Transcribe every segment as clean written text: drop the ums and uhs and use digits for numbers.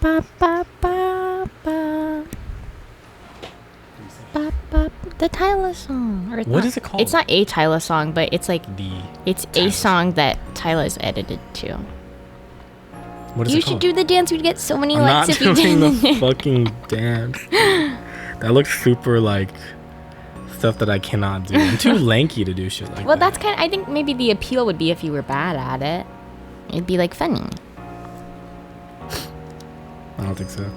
ba, ba, ba, ba. Ba, ba, the Tyler song. Or What is it called? It's not a Tyler song, but it's like it's Tyler a song that Tyler's edited to. What is You it should called? do the dance. We'd get so many I'm likes not if you doing did. the fucking dance. That looks super like stuff that I cannot do. I'm too lanky to do shit like Well, that. that's kind of, I think maybe the appeal would be if you were bad at it. It'd be like funny. I don't think so.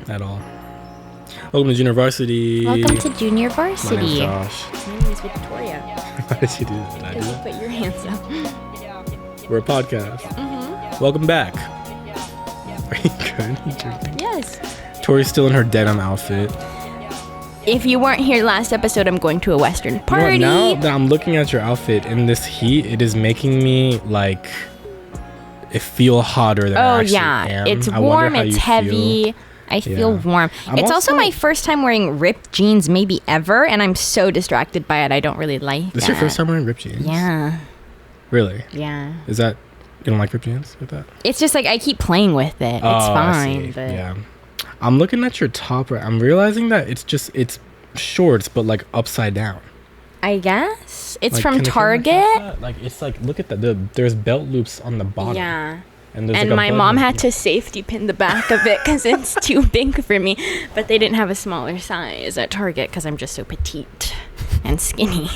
At all. Welcome to Junior Varsity. Welcome to Junior My Varsity. name's Josh. My name is Victoria. Why did you do that? Did I do Because you that? put your hands up. We're a podcast. Welcome back. Are you good? You drinking? Yes. Tori's still in her denim outfit. If you weren't here last episode, I'm going to a Western party. You know what, now that I'm looking at your outfit in this heat, it is making me like it feel hotter than I actually am. It's I wonder warm, how it's you heavy. feel. I feel Yeah. warm. It's also my first time wearing ripped jeans maybe ever, and I'm so distracted by it. I don't really like This that. your first time wearing ripped jeans? Yeah. Really? Yeah. Is that you don't like ripped jeans like that? It's just like I keep playing with it. It's I see. fine. But Yeah. I'm looking at your top right. I'm realizing that it's shorts but like upside down. I guess it's Like, from can the camera catch Target. that? Like it's like look at that. There's belt loops on the bottom. Yeah. And, there's And like a my button. mom had to safety pin the back of it because it's too big for me. But they didn't have a smaller size at Target because I'm just so petite and skinny.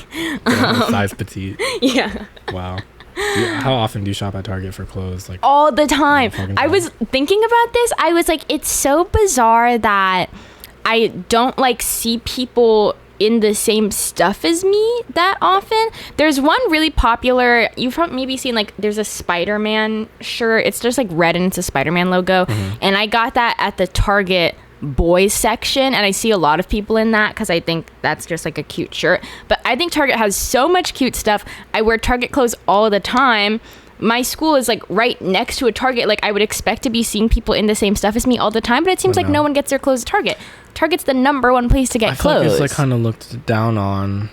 Size petite. Yeah. Wow. Yeah, how often do you shop at Target for clothes? Like All the time. fucking I time. was thinking about this. I was like, it's so bizarre that I don't like see people in the same stuff as me that often. There's one really popular, you've probably maybe seen, like there's a Spider-Man shirt. It's just like red and it's a Spider-Man logo. And I got that at the Target boys section, and I see a lot of people in that because I think that's just like a cute shirt. But I think Target has so much cute stuff. I wear Target clothes all the time. My school is like right next to a Target. Like I would expect to be seeing people in the same stuff as me all the time, but it seems like no one gets their clothes at Target. Target's the number one place to get I feel clothes. like it's like kind of looked down on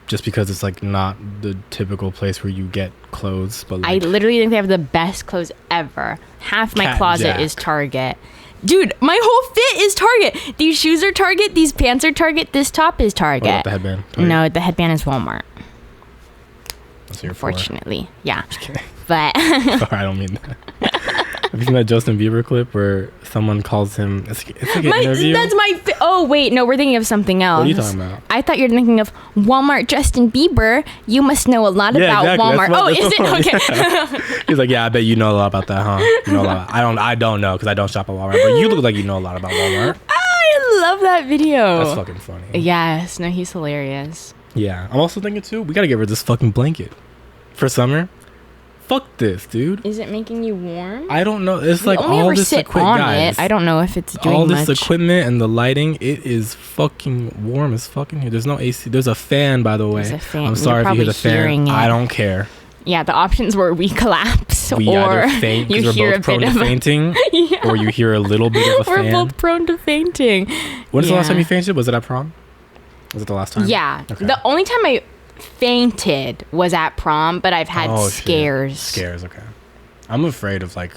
just because it's like not the typical place where you get clothes, but I like literally think they have the best clothes ever. Half my Cat closet Jack. is Target. Dude, my whole fit is Target. These shoes are Target. These pants are Target. This top is what Target. about the headband? Target? No, the headband is Walmart. That's what you're for. Unfortunately, yeah. Just kidding. But Sorry, I don't mean that. Have you seen that Justin Bieber clip where someone calls him? It's like an interview. that's my. Oh wait, no, we're thinking of something else. What are you talking about? I thought you were thinking of Walmart. Justin Bieber. You must know a lot about exactly. Walmart. That's Is it what- okay? yeah. He's like, yeah, I bet you know a lot about that, huh? You know a lot. I don't know because I don't shop at Walmart, but you look like you know a lot about Walmart. I love that video. That's fucking funny. Yes, no, he's hilarious. Yeah, I'm also thinking too. We gotta get rid of this fucking blanket for summer. Fuck this, dude. Is it making you warm? I don't know. It's like only all ever this sit equipment, on guys. it. I don't know if it's doing All this much. equipment and the lighting, it is fucking warm as fucking here. There's no AC. There's a fan, by the way. There's a fan. I'm You're sorry if you hear the probably hearing fan. it. I don't care. Yeah, the options were we collapse We or either faint you because hear we're a both prone bit to of a, fainting, yeah. or you hear a little bit of a We're fan. both prone to fainting. When was the last time Yeah. you fainted? Was it at prom? Was it the last time? Yeah. Okay. The only time I fainted was at prom, but I've had Oh, shit. scares. Scares, okay. I'm afraid of like,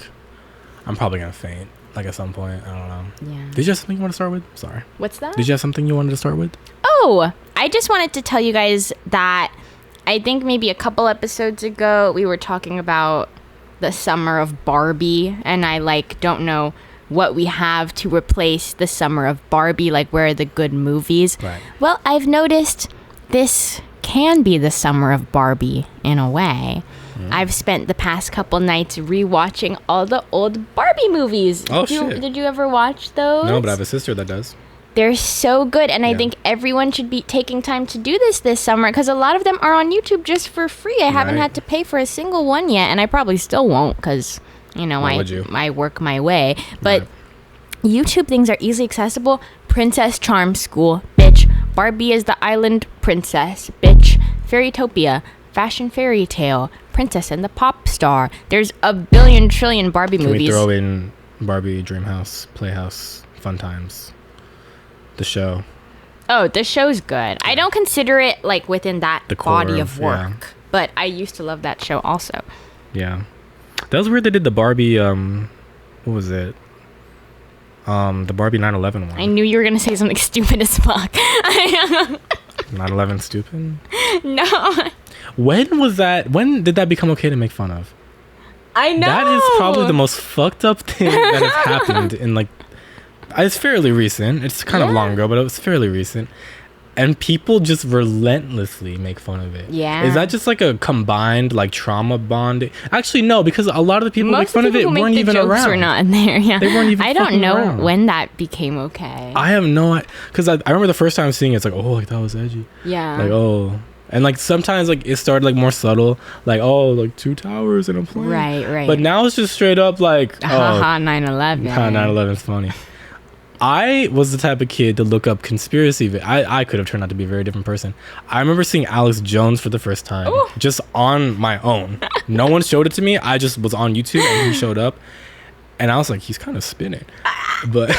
I'm probably gonna faint like at some point. I don't know. Yeah. Did you have something you want to start with? Sorry. What's that? Did you have something you wanted to start with? Oh, I just wanted to tell you guys that I think maybe a couple episodes ago we were talking about the summer of Barbie, and I like don't know what we have to replace the summer of Barbie, like where are the good movies. Right. Well, I've noticed this can be the summer of Barbie in a way. I've spent the past couple nights rewatching all the old Barbie movies. Oh, shit. Did you ever watch those? No, but I have a sister that does. They're so good, and I Yeah. think everyone should be taking time to do this summer because a lot of them are on YouTube just for free. I haven't Right. had to pay for a single one yet, and I probably still won't because, you know, Why would you? I work my way. But Right. YouTube things are easily accessible. Princess Charm School, bitch. Barbie is the island princess, bitch. Fairytopia, Fashion Fairy Tale, Princess and the Pop Star. There's a billion trillion Barbie Can movies. we throw in Barbie Dreamhouse, Playhouse, Fun Times, the show? Oh, the show's good. I don't consider it like within that The core body of- of work, yeah. but I used to love that show also. Yeah, that was weird. They did the Barbie what was it? The Barbie 9/11 one. I knew you were gonna say something stupid as fuck. 9/11 stupid? No. When did that become okay to make fun of? I know. That is probably the most fucked up thing that has happened in like. It's fairly recent. It's kind of long ago, but it was fairly recent. And people just relentlessly make fun of it. Yeah. Is that just like a combined like trauma bond? Actually, no, because a lot of the people who make fun of it weren't even around. Were not in there. Yeah. They weren't even. I don't know around. when that became okay. I have no, because I remember the first time seeing it, it's like, oh, like that was edgy. Yeah. Like, oh. And like sometimes like it started like more subtle, like, oh, like 2 towers in a plane. Right. But now it's just straight up like, haha, 9/11. 9/11's funny. I was the type of kid to look up conspiracy. I could have turned out to be a very different person. I remember seeing Alex Jones for the first time, just on my own. No one showed it to me. I just was on YouTube and he showed up. And I was like, he's kind of spinning. But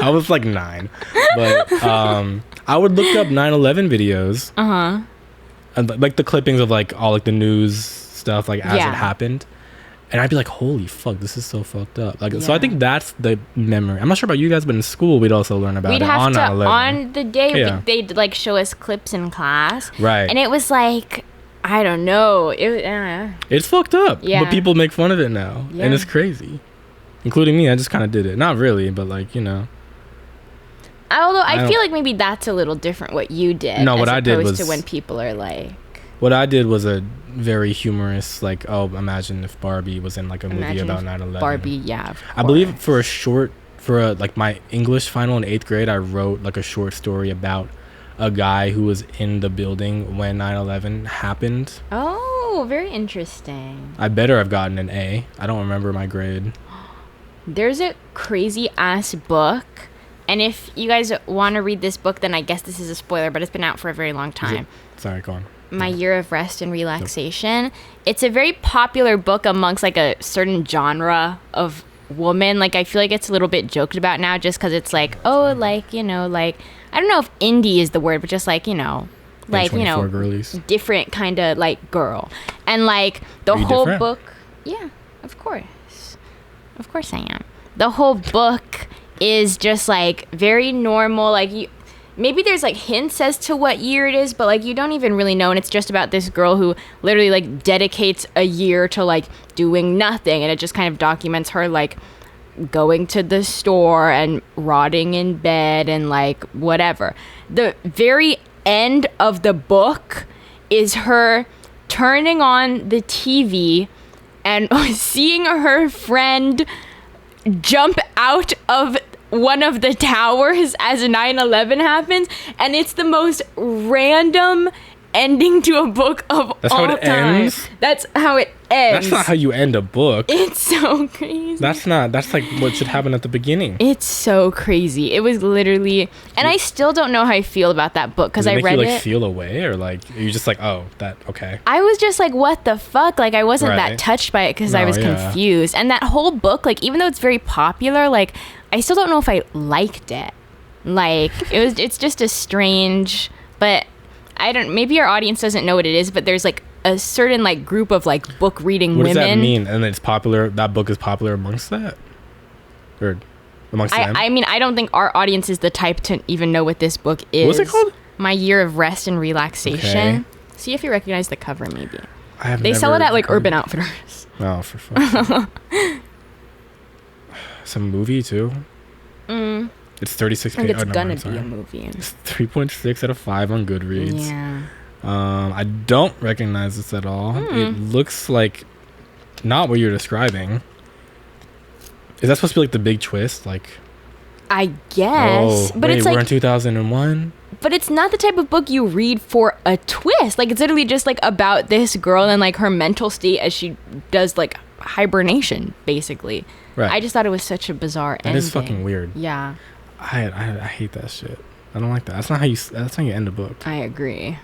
I was like 9. But I would look up 9/11 videos. Uh-huh. And, like the clippings of like all like the news stuff like as it happened. And I'd be like, holy fuck, this is so fucked up. Like, so I think that's the memory. I'm not sure about you guys, but in school, we'd also learn about it on 9/11. On the day, they'd like show us clips in class. Right. And it was like, I don't know. It's fucked up. Yeah. But people make fun of it now. Yeah. And it's crazy. Including me. I just kind of did it. Not really, but like, you know. Although I feel like maybe that's a little different what you did. No, what I did was. To when people are like. What I did was a very humorous, like, oh, imagine if Barbie was in like a movie about 9/11. Barbie, yeah. I believe like my English final in 8th grade, I wrote like a short story about a guy who was in the building when 9/11 happened. Oh, very interesting. I better have gotten an A. I don't remember my grade. There's a crazy ass book. And if you guys want to read this book, then I guess this is a spoiler, but it's been out for a very long time. Sorry, go on. My Year of Rest and Relaxation. Yep. It's a very popular book amongst like a certain genre of woman. Like I feel like it's a little bit joked about now just because it's like, oh, like, you know, like, I don't know if indie is the word, but just like, you know, like, you know, girlies. Different kind of like girl. And like the whole book. Yeah, of course. Of course I am. The whole book is just like very normal. Like maybe there's like hints as to what year it is, but like you don't even really know. And it's just about this girl who literally like dedicates a year to like doing nothing. And it just kind of documents her like going to the store and rotting in bed and like whatever. The very end of the book is her turning on the TV and seeing her friend jump out of one of the towers as 9/11 happens, and it's the most random ending to a book of That's all how it time. ends? That's how it ends. That's not how you end a book. It's so crazy. That's like what should happen at the beginning. It's so crazy. It was literally, and I still don't know how I feel about that book because I read you, it. Like feel away, or like are you just like, oh, that okay? I was just like, what the fuck? Like I wasn't that touched by it because I was confused. And that whole book, like even though it's very popular, like I still don't know if I liked it. Like it's just a strange, but I don't. Maybe our audience doesn't know what it is, but there's like a certain like group of like book reading women. What does that mean? And it's popular. That book is popular amongst that, or amongst them. I mean, I don't think our audience is the type to even know what this book is. What's it called? My Year of Rest and Relaxation. Okay. See if you recognize the cover, maybe. They sell it at like Urban Outfitters. Oh, for fuck's sake. Some movie too. It's 36 pages. It's gonna be a movie. It's 3.6 out of 5 on Goodreads. Yeah. I don't recognize this at all. It looks like not what you're describing. Is that supposed to be like the big twist? Like, I guess. But it's like we're in 2001. But it's not the type of book you read for a twist. Like, it's literally just like about this girl and like her mental state as she does like hibernation, basically. Right. I just thought it was such a bizarre ending. It is fucking weird. Yeah. I hate that shit. I don't like that. That's not how you end a book. I agree.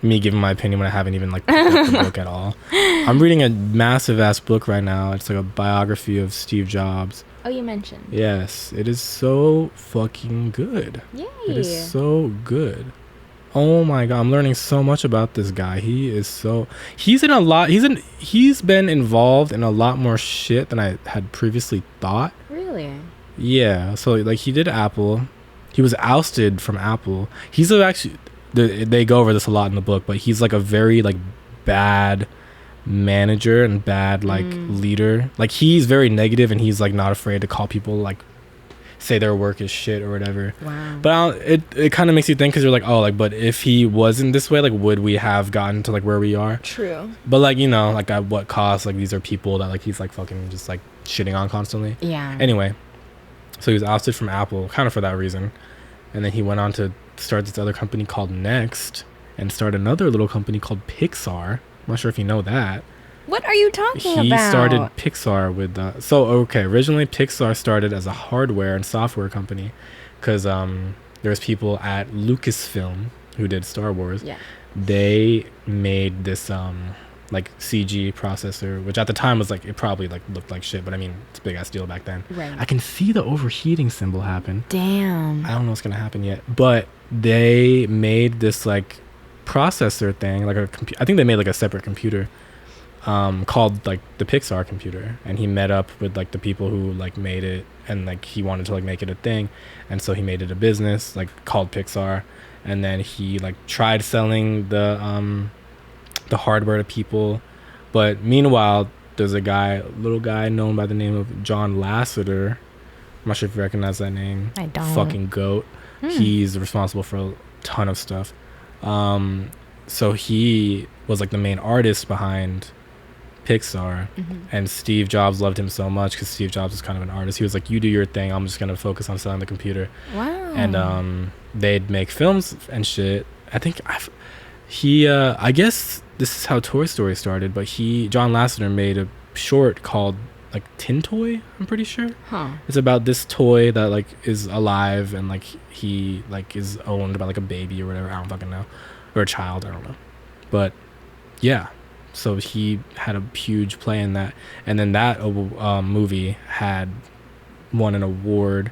Me giving my opinion when I haven't even like picked up the book at all. I'm reading a massive ass book right now. It's like a biography of Steve Jobs. Oh, you mentioned. Yes, it is so fucking good. Yay. It is so good. Oh my god, I'm learning so much about this guy. He's been involved in a lot more shit than I had previously thought. Really? Yeah, so like he did Apple. He was ousted from Apple. They go over this a lot in the book, but he's like a very like bad manager and bad like leader. Like he's very negative, and he's like not afraid to call people like say their work is shit or whatever. Wow. But it kind of makes you think, because you're like, oh, like, but if he wasn't this way, like, would we have gotten to like where we are? True. But like, you know, like at what cost? Like these are people that like he's like fucking just like shitting on constantly. Yeah. Anyway, so he was ousted from Apple kind of for that reason, and then he went on to start this other company called Next and start another little company called Pixar. I'm not sure if you know that. What are you talking about? He started Pixar with originally Pixar started as a hardware and software company, because there's people at Lucasfilm who did Star Wars. Yeah. They made this like CG processor, which at the time was like, it probably like looked like shit, but I mean, it's a big ass deal back then. Right. I can see the overheating symbol happen. Damn. I don't know what's gonna happen yet, but they made this like processor thing, like I think they made like a separate computer called like the Pixar computer, and he met up with like the people who like made it, and like he wanted to like make it a thing, and so he made it a business like called Pixar, and then he like tried selling the hardware to people, but meanwhile there's a little guy known by the name of John Lasseter. I'm not sure if you recognize that name. I don't. Fucking goat. He's responsible for a ton of stuff. So he was like the main artist behind Pixar, and Steve Jobs loved him so much, because Steve Jobs is kind of an artist. He was like, you do your thing, I'm just gonna focus on selling the computer. Wow. And they'd make films and shit. I think I guess this is how Toy Story started, but John Lasseter made a short called like Tin Toy, I'm pretty sure. It's about this toy that like is alive, and like he like is owned by like a baby or whatever, I don't fucking know, or a child, I don't know. But yeah, so he had a huge play in that, and then that movie won an award,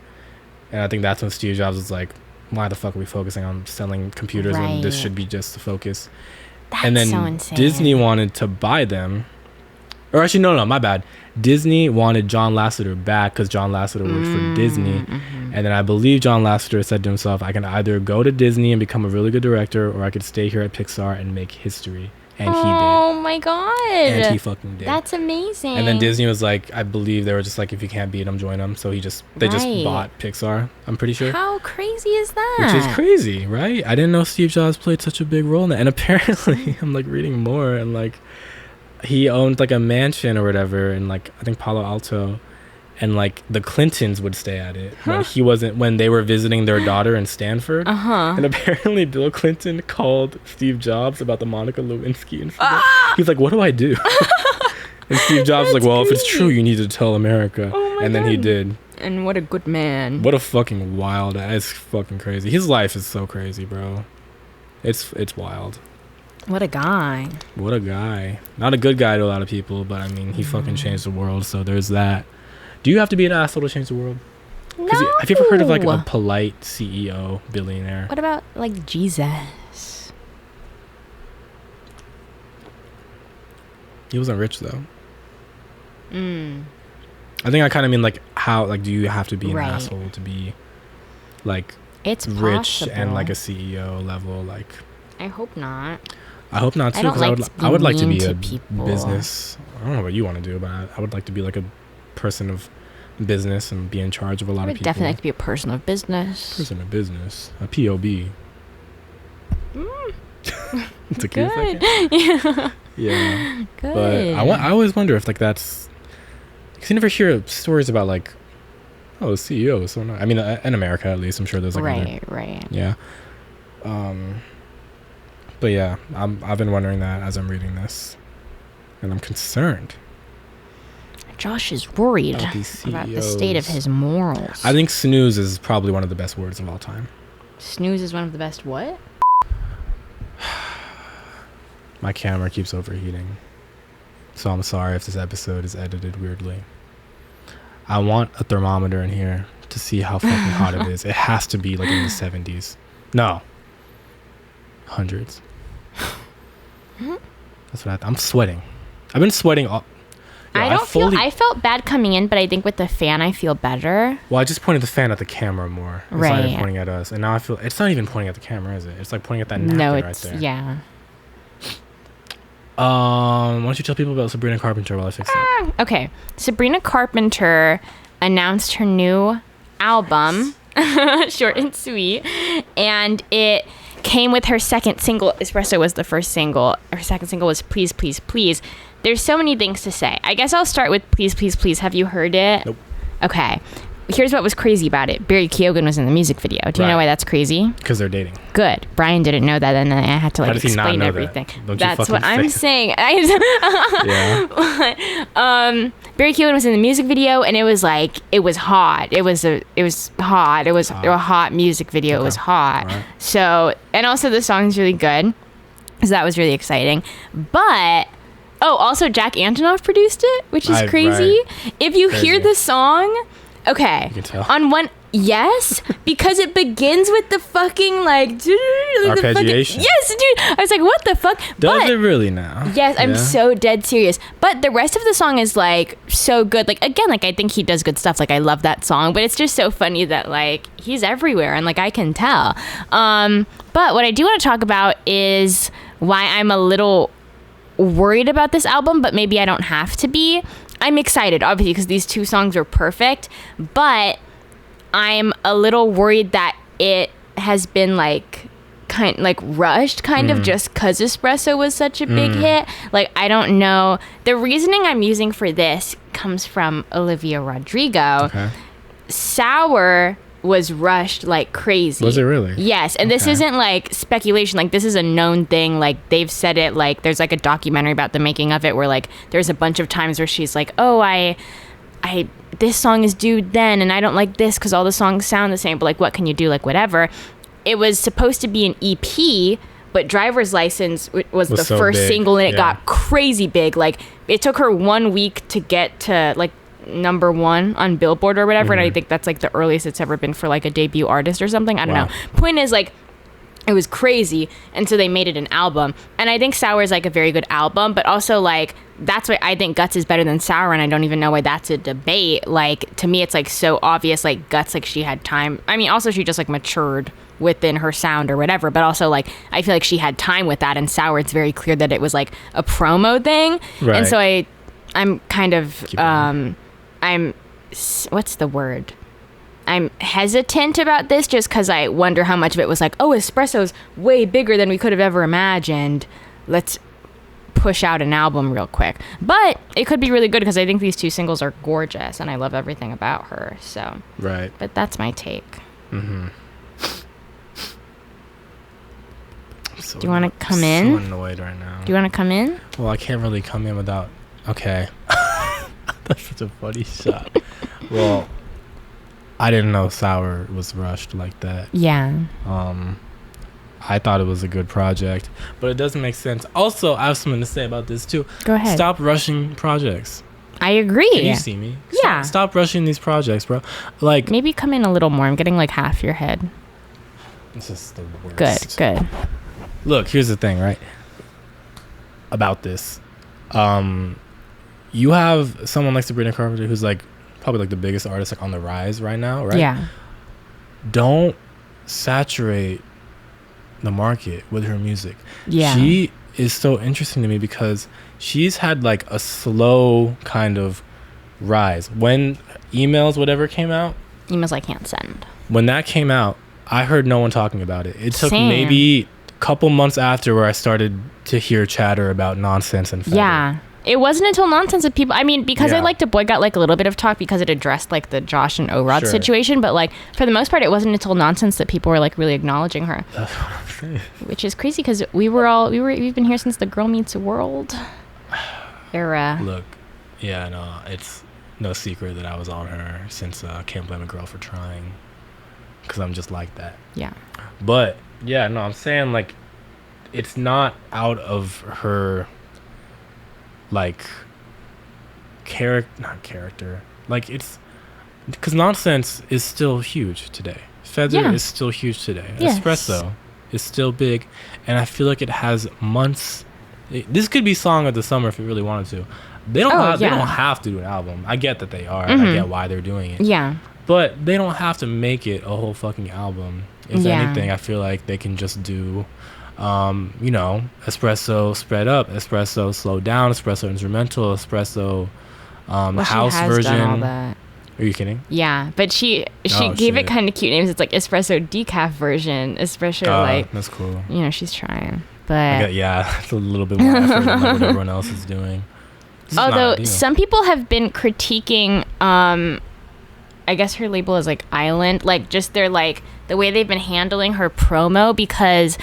and I think that's when Steve Jobs was like, why the fuck are we focusing on selling computers when this should be just the focus? That's and then so insane. Disney wanted to buy them, or actually no, my bad. Disney wanted John Lasseter back, because John Lasseter worked for Disney, and then I believe John Lasseter said to himself, I can either go to Disney and become a really good director, or I could stay here at Pixar and make history. And he did. Oh my god. And he fucking did. That's amazing. And then Disney was like, I believe they were just like, if you can't beat them, join them. So they just bought Pixar, I'm pretty sure. How crazy is that? Which is crazy, right? I didn't know Steve Jobs played such a big role in that. And apparently, I'm like reading more, and like he owned like a mansion or whatever in like, I think Palo Alto, and like the Clintons would stay at it when they were visiting their daughter in Stanford. And apparently Bill Clinton called Steve Jobs about the Monica Lewinsky incident. He's like, what do I do? And Steve Jobs was like, well, if it's true, you need to tell America. And then he did. And what a good man. What a fucking wild, it's fucking crazy. His life is so crazy, bro. It's wild. What a guy. What a guy. Not a good guy to a lot of people, but I mean, he fucking changed the world, so there's that. Do you have to be an asshole to change the world? No. Have you ever heard of like a polite CEO billionaire? What about like Jesus? He wasn't rich though. I think I kind of mean like, how like do you have to be an asshole to be like it's rich possible. and like a CEO level? Like, I hope not. I hope not too, because I would like to be a people. business. I don't know what you want to do, but I would like to be like a person of business and be in charge of a lot of people. Definitely like to be a person of business. Person of business, a POB. It's a good. Yeah. Good. But I always wonder if like that's, because you never hear stories about like, oh, CEO. So no, I mean, in America at least, I'm sure there's like right. Yeah. But yeah, I've been wondering that as I'm reading this, and I'm concerned. Josh is worried about the state of his morals. I think snooze is probably one of the best words of all time. Snooze is one of the best what? My camera keeps overheating, so I'm sorry if this episode is edited weirdly. I want a thermometer in here to see how fucking hot it is. It has to be like in the 70s. No. Hundreds. That's what I'm sweating. I've been sweating all. Yo, I felt bad coming in, but I think with the fan I feel better. Well, I just pointed the fan at the camera more. It's right. not even pointing at us. And now I feel it's not even pointing at the camera, is it? It's like pointing at that napkin right there. Yeah. Why don't you tell people about Sabrina Carpenter while I fix it? Okay. Sabrina Carpenter announced her new album, short and sweet, and it came with her second single. Espresso was the first single. Her second single was Please, Please, Please. There's so many things to say. I guess I'll start with Please, Please, Please. Have you heard it? Nope. Okay. Here's what was crazy about it. Barry Keoghan was in the music video. Do you know why that's crazy? Because they're dating. Good. Brian didn't know that, and then I had to like explain everything. That's what I'm saying. Yeah. Barry Keoghan was in the music video, and it was hot. It was hot. It was a hot music video. Okay. It was hot. Right. So, and also the song's really good, so that was really exciting. But also Jack Antonoff produced it, which is crazy. Right. If you hear the song. Okay. You can tell. On one, yes, because it begins with the fucking like arpeggiation. Yes, dude. I was like, what the fuck? Does it really now? Yes, I'm so dead serious. But the rest of the song is like so good. Like again, like I think he does good stuff. Like I love that song, but it's just so funny that like he's everywhere and like I can tell. But what I do want to talk about is why I'm a little worried about this album, but maybe I don't have to be. I'm excited, obviously, because these two songs are perfect, but I'm a little worried that it has been rushed of just because Espresso was such a big hit. Like, I don't know. The reasoning I'm using for this comes from Olivia Rodrigo. Okay. Sour was rushed like crazy. Was it really? Yes, and this isn't like speculation. Like this is a known thing. Like they've said it. Like there's like a documentary about the making of it where like there's a bunch of times where she's like, oh, I this song is due then, and I don't like this because all the songs sound the same. But like, what can you do? Like whatever. It was supposed to be an EP, but Driver's License was the first single, and it got crazy big. Like it took her 1 week to get to like number 1 on Billboard or whatever, and I think that's like the earliest it's ever been for like a debut artist or something. I don't know. Point is, like, it was crazy, and so they made it an album, and I think Sour is like a very good album, but also like that's why I think Guts is better than Sour, and I don't even know why that's a debate. Like to me it's like so obvious. Like Guts, like she had time. I mean, also she just like matured within her sound or whatever, but also like I feel like she had time with that, and Sour, it's very clear that it was like a promo thing, and so I'm kind of what's the word? I'm hesitant about this just because I wonder how much of it was like, oh, Espresso's way bigger than we could have ever imagined. Let's push out an album real quick. But it could be really good because I think these two singles are gorgeous and I love everything about her. So, right. But that's my take. Mm-hmm. Do you want to come in? I'm so annoyed right now. Do you want to come in? Well, I can't really come in without... Okay. That's such a funny shot. Well, I didn't know Sour was rushed like that. Yeah. I thought it was a good project, but it doesn't make sense. Also, I have something to say about this too. Go ahead. Stop rushing projects. I agree. Can you see me? Yeah. Stop rushing these projects, bro. Like, maybe come in a little more. I'm getting like half your head. This is the worst. Good. Look, here's the thing, right? About this. You have someone like Sabrina Carpenter who's like probably like the biggest artist like on the rise right now, right? Yeah. Don't saturate the market with her music. Yeah. She is so interesting to me because she's had like a slow kind of rise. When Emails came out, Emails I Can't Send. When that came out, I heard no one talking about it. It took maybe a couple months after where I started to hear chatter about Nonsense and Feather. Yeah. It wasn't until Nonsense that people... I mean, because I Liked a Boy got like a little bit of talk because it addressed like the Josh and O-Rod situation, but like for the most part, it wasn't until Nonsense that people were like really acknowledging her. That's what I'm saying. Which is crazy because we've been here since the Girl Meets World era. Look, yeah, no, it's no secret that I was on her since Can't Blame a Girl for Trying, because I'm just like that. Yeah. But yeah, no, I'm saying like it's not out of her like not character, like it's because Nonsense is still huge today. Feather is still huge today. Yes. Espresso is still big, and I feel like it has months. This could be song of the summer if it really wanted to. They don't have to do an album. I get that they are. I get why they're doing it. Yeah. But they don't have to make it a whole fucking album. If anything, I feel like they can just do, espresso spread up, espresso slowed down, espresso instrumental, espresso house version. Done all that. Are you kidding? Yeah, but she gave it kind of cute names. It's like espresso decaf version, espresso that's cool. She's trying. But it's a little bit more effort than what everyone else is doing. Although some people have been critiquing, I guess her label is like Island, like just their like the way they've been handling her promo, because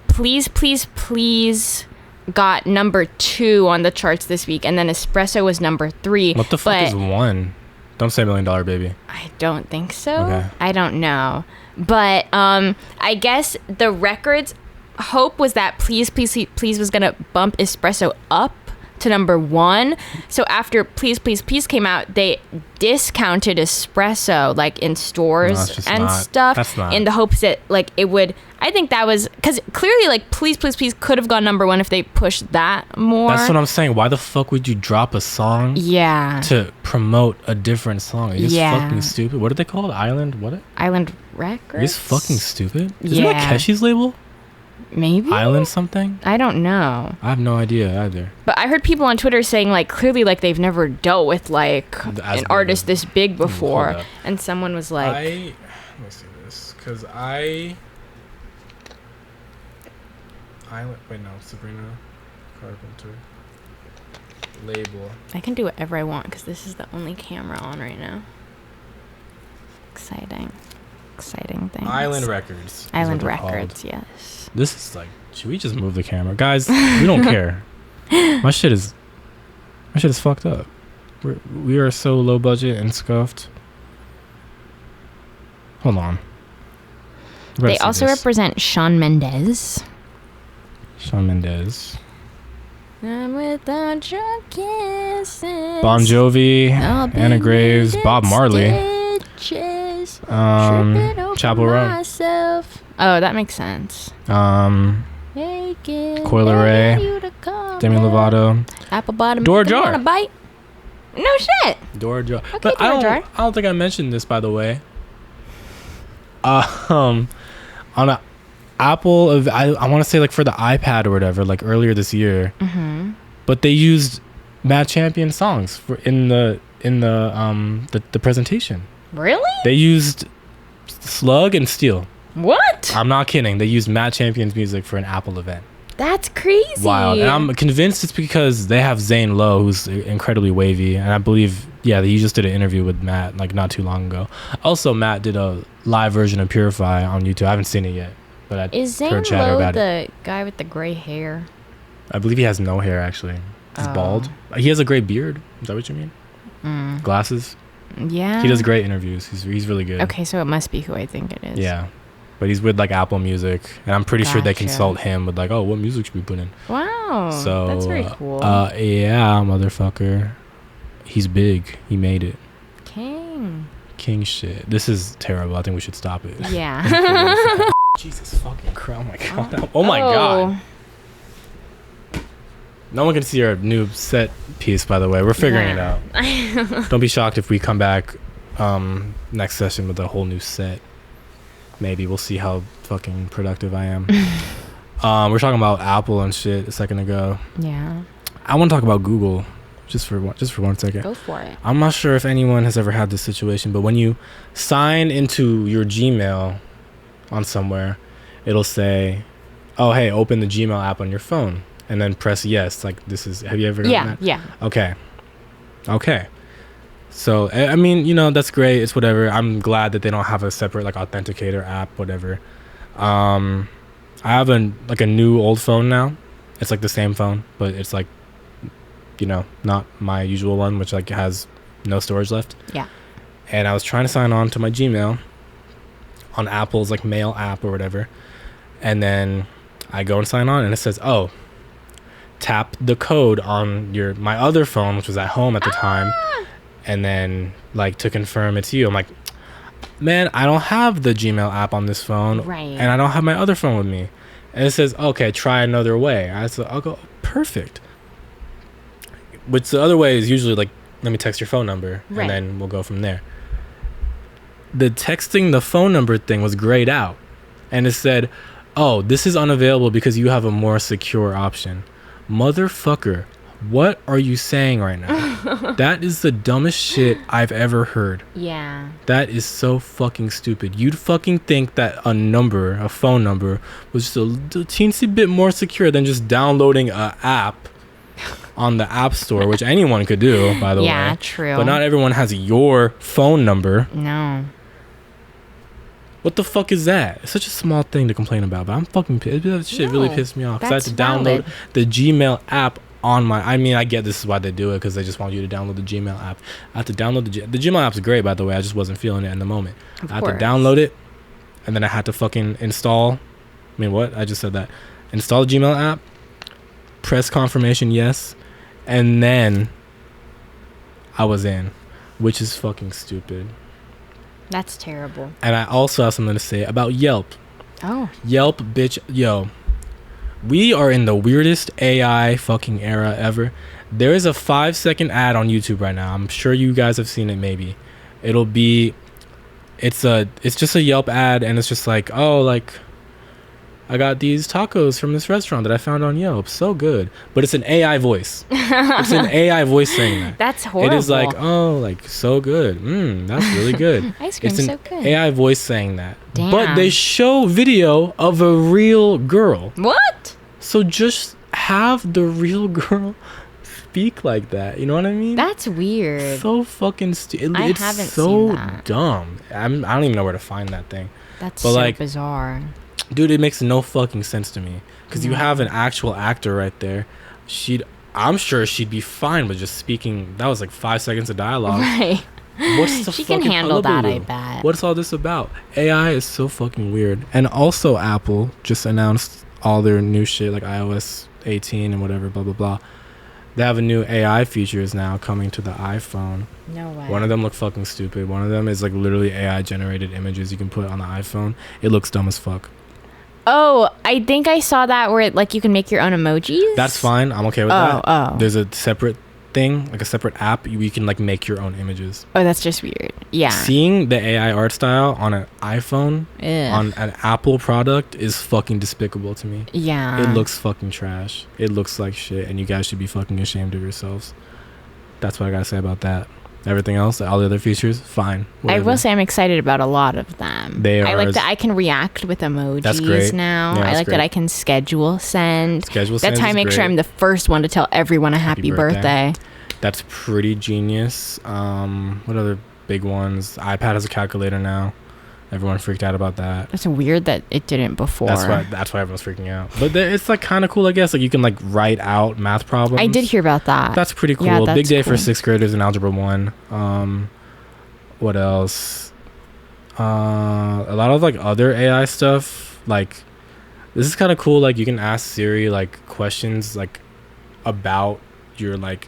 Please Please Please got number 2 on the charts this week, and then Espresso was number 3. What the fuck is 1? Don't say $1 Million Baby. I don't think so. Okay. I don't know, but I guess the record's hope was that Please Please Please was gonna bump Espresso up to number 1. So after Please Please Please came out, they discounted Espresso like in stores stuff in the hopes that like it would. I think that was because clearly like Please Please Please could have gone number 1 if they pushed that more. That's what I'm saying. Why the fuck would you drop a song to promote a different song? Are you just fucking stupid? What are they called? Island Records? Are you just fucking stupid? Isn't that Keshi's label? Maybe Island something. I don't know. I have no idea either. But I heard people on Twitter saying like clearly like they've never dealt with like an artist this big before, and someone was like, let me see this because Sabrina Carpenter label. I can do whatever I want because this is the only camera on right now. Exciting things. Island Records. Island Records, yes. This is like, should we just move the camera, guys? We don't care. My shit is fucked up. We are so low budget and scuffed. Hold on. They also represent Shawn Mendes. I'm without your kisses. Bon Jovi, Anna Graves, Bob Marley. Chapel Roan. Oh, that makes sense. Coil Ray, Demi Lovato, Apple Bottom. Dora Jar. Bite? No shit. Dora Jar. Okay, but I don't think I mentioned this, by the way. On a Apple of I want to say like for the iPad or whatever, like earlier this year. Mm-hmm. But they used Mad Champion songs for in the presentation. Really? They used Slug and Steel. What? I'm not kidding. They used Mad Champion's music for an Apple event. That's crazy. Wild. And I'm convinced it's because they have Zane Lowe, who's incredibly wavy. And I believe, he just did an interview with Matt like not too long ago. Also, Matt did a live version of Purify on YouTube. I haven't seen it yet, but Is Zane Lowe the guy with the gray hair? I believe he has no hair, actually. He's bald. He has a gray beard. Is that what you mean? Glasses? Yeah. He does great interviews. He's really good. Okay, so it must be who I think it is. Yeah. But he's with like Apple Music, and I'm pretty sure they consult him with like, oh, what music should we put in? Wow. So that's very cool. Yeah, motherfucker. He's big. He made it. King shit. This is terrible. I think we should stop it. Yeah. Jesus fucking Christ. Oh my god. Oh my god. No one can see our new set piece, by the way. We're figuring it out. Don't be shocked if we come back next session with a whole new set. Maybe we'll see how fucking productive I am. We're talking about Apple and shit a second ago. Yeah. I want to talk about Google just for 1 second. Go for it. I'm not sure if anyone has ever had this situation, but when you sign into your Gmail on somewhere, it'll say, "Oh, hey, open the Gmail app on your phone," and then press yes. Like this is. Have you ever done that? Yeah. Okay. So, I mean, that's great. It's whatever. I'm glad that they don't have a separate, like, authenticator app, whatever. I have a new old phone now. It's, like, the same phone, but it's, like, not my usual one, which, like, has no storage left. Yeah. And I was trying to sign on to my Gmail on Apple's, like, mail app or whatever. And then I go and sign on, and it says, oh, tap the code on my other phone, which was at home at the time. And then, like, to confirm it's you, I'm like, man, I don't have the Gmail app on this phone. Right. And I don't have my other phone with me. And it says, okay, try another way. I'll go, perfect. Which the other way is usually like, let me text your phone number. Right. And then we'll go from there. The texting the phone number thing was grayed out. And it said, oh, this is unavailable because you have a more secure option. Motherfucker, what are you saying right now? That is the dumbest shit I've ever heard. Yeah. That is so fucking stupid. You'd fucking think that a phone number, was just a teensy bit more secure than just downloading a app on the App Store, which anyone could do, by the way. Yeah, true. But not everyone has your phone number. No. What the fuck is that? It's such a small thing to complain about, but I'm fucking pissed. That shit really pissed me off. Because I had to download the Gmail app on my... I mean, I get this is why they do it, because they just want you to download the Gmail app. I had to download the Gmail app's great, by the way. I just wasn't feeling it in the moment. I had to download it, and then I had to fucking install... I mean, what? I just said that. Install the Gmail app, press confirmation yes, and then I was in, which is fucking stupid. That's terrible. And I also have something to say about Yelp. Oh. Yelp, bitch. Yo. We are in the weirdest AI fucking era ever. There is a 5-second ad on YouTube right now. I'm sure you guys have seen it maybe. It'll be... It's just a Yelp ad, and it's just like, oh, like... I got these tacos from this restaurant that I found on Yelp. So good. But it's an AI voice. It's an AI voice saying that. That's horrible. It is like, oh, like, so good. That's really good. Ice cream's it's so an good. AI voice saying that. Damn. But they show video of a real girl. What? So just have the real girl speak like that. You know what I mean? That's weird. So fucking stupid. I It's haven't so seen that. dumb. I don't even know where to find that thing. That's but so like, bizarre. Dude, it makes no fucking sense to me. Because you have an actual actor right there. I'm sure she'd be fine with just speaking. That was like 5 seconds of dialogue. Right. What's the She can fucking handle that, I hullabaloo? bet. What's all this about? AI is so fucking weird. And also Apple just announced all their new shit, like iOS 18 and whatever, blah, blah, blah. They have a new AI features now coming to the iPhone. No way. One of them look fucking stupid. One of them is like literally AI generated images you can put on the iPhone. It looks dumb as fuck. Oh, I think I saw that where like you can make your own emojis. That's fine. I'm okay with that. Oh. There's a separate thing, like a separate app. You can like make your own images. Oh, that's just weird. Yeah. Seeing the AI art style on an iPhone, on an Apple product, is fucking despicable to me. Yeah. It looks fucking trash. It looks like shit, and you guys should be fucking ashamed of yourselves. That's what I gotta say about that. Everything else, all the other features, fine. Whatever. I will say I'm excited about a lot of them. I like that I can react with emojis That's great. now. Yeah, I like great. that I can schedule send. That's how I make sure I'm the first one to tell everyone a happy birthday. That's pretty genius. What other big ones? iPad has a calculator now. Everyone freaked out about that. It's weird that it didn't before. That's why everyone's freaking out. But it's like kind of cool, I guess. Like you can like write out math problems. I did hear about that. That's pretty cool. Yeah, Big day cool. for 6th graders in Algebra 1. What else? A lot of like other AI stuff. Like this is kind of cool. Like you can ask Siri like questions like about your like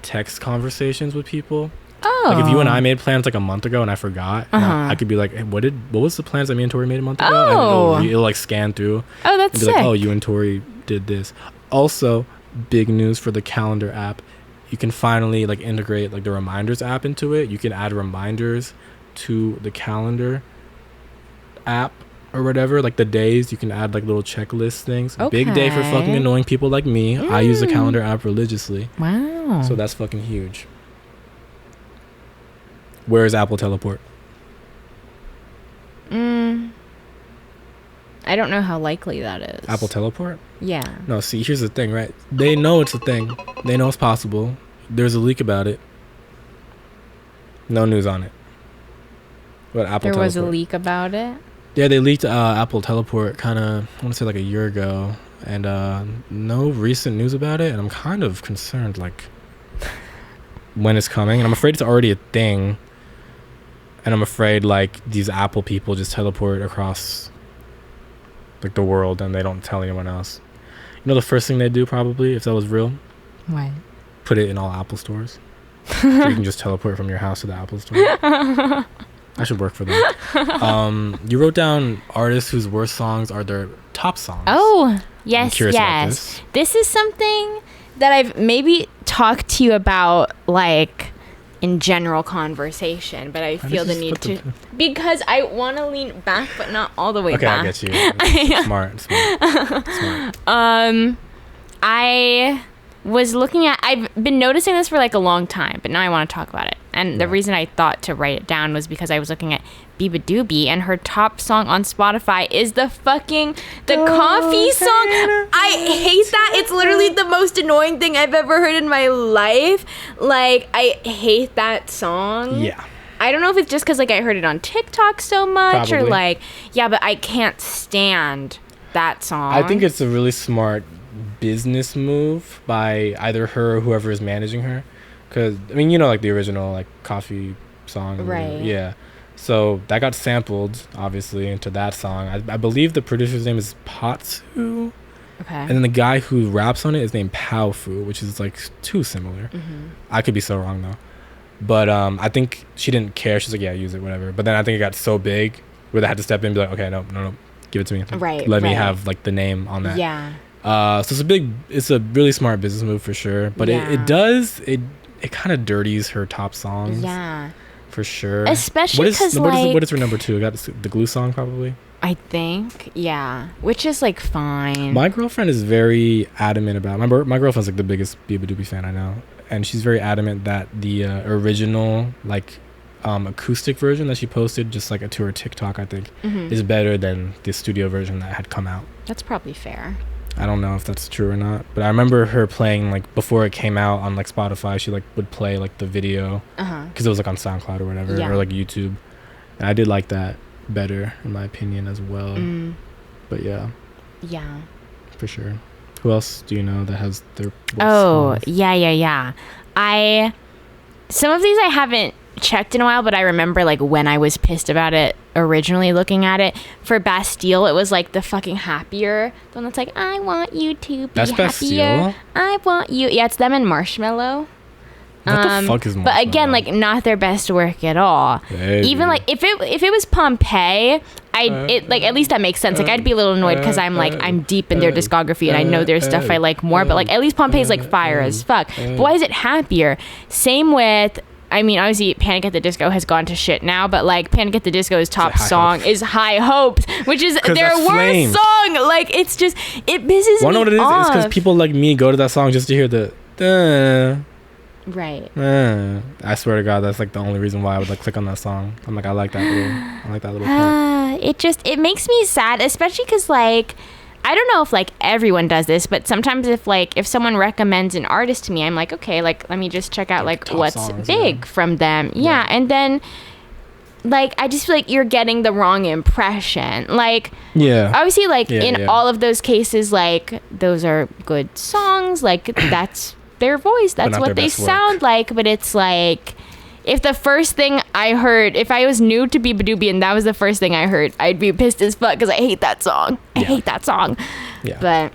text conversations with people. Oh. Like if you and I made plans like a month ago and I forgot, and I could be like, hey, what was the plans that me and Tori made a month ago? Oh. And it'll like scan through. Oh, that's and be sick. like, oh, you and Tori did this. Also, big news for the calendar app. You can finally like integrate like the reminders app into it. You can add reminders to the calendar app or whatever, like the days. You can add like little checklist things. Okay. Big day for fucking annoying people like me. I use the calendar app religiously. Wow. So that's fucking huge. Where is Apple Teleport? I don't know how likely that is. Apple Teleport? Yeah. No, see, here's the thing, right? They know it's a thing. They know it's possible. There's a leak about it. No news on it. But Apple There was Teleport. a leak about it? Yeah, they leaked Apple Teleport kind of, I want to say like a year ago. And no recent news about it. And I'm kind of concerned, like, when it's coming. And I'm afraid it's already a thing. And I'm afraid, like, these Apple people just teleport across, like, the world and they don't tell anyone else. You know the first thing they'd do, probably, if that was real? What? Put it in all Apple stores. So you can just teleport from your house to the Apple store. I should work for them. You wrote down artists whose worst songs are their top songs. Oh, yes. This is something that I've maybe talked to you about, like, in general conversation, but I feel the need to, because I want to lean back, but not all the way back. Okay, I get you. Smart. I was looking at, I've been noticing this for like a long time, but now I want to talk about it. And the reason I thought to write it down was because I was looking at Biba Doobie, and her top song on Spotify is the coffee song. I hate that. It's literally the most annoying thing I've ever heard in my life. Like, I hate that song. Yeah. I don't know if it's just because, like, I heard it on TikTok so much, Probably. or like, yeah, but I can't stand that song. I think it's a really smart business move by either her or whoever is managing her, because I mean, you know, like the original like coffee song, right? Yeah, so that got sampled obviously into that song. I believe the producer's name is Potsu, okay, and then the guy who raps on it is named Powfu, which is like too similar. I could be so wrong though, but I think she didn't care. She's like, yeah, use it, whatever. But then I think it got so big where they had to step in and be like, okay, no, give it to me, let me have like the name on that. Yeah. So it's a really smart business move for sure, but it kind of dirties her top songs. Yeah, for sure. Especially because what is her number 2? I got the glue song probably. I think, yeah, which is like fine. My girlfriend is very adamant about my girlfriend's like the biggest Biba Doobie fan I know, and she's very adamant that the original like acoustic version that she posted just like to her TikTok, I think, is better than the studio version that had come out. That's probably fair. I don't know if that's true or not, but I remember her playing like before it came out on like Spotify. She like would play like the video because it was like on SoundCloud or whatever, or like YouTube, and I did like that better in my opinion as well. But yeah, for sure. Who else do you know that has their songs? Yeah. Some of these I haven't checked in a while, but I remember like when I was pissed about it originally looking at it. For Bastille, it was like the fucking Happier, the one that's like, I want you to be that's happier. Bastille? I want you. Yeah, it's them and Marshmello. What the fuck is Marshmello? But again, like not their best work at all. Baby. Even like if it was Pompeii, like at least that makes sense. Like I'd be a little annoyed because I'm deep in their discography and I know their stuff I like more. But like at least Pompeii's like fire as fuck. But why is it Happier? Same with, I mean, obviously Panic at the Disco has gone to shit now, but like Panic at the Disco's top song is High Hopes, which is their worst song. Like it's just, it pisses me off. Wanna know what it is? It's because people like me go to that song just to hear the right. I swear to God, that's like the only reason why I would like click on that song. I'm like, I like that little part. It makes me sad, especially because like, I don't know if like everyone does this, but sometimes if someone recommends an artist to me, I'm like, okay, like let me just check out like what's songs, big from them. Yeah. And then like I just feel like you're getting the wrong impression. Like obviously like in all of those cases, like those are good songs, like that's their voice, that's what they sound like. But it's like, if the first thing I heard, if I was new to Biba Doobie and that was the first thing I heard, I'd be pissed as fuck because I hate that song. I hate that song. Yeah. But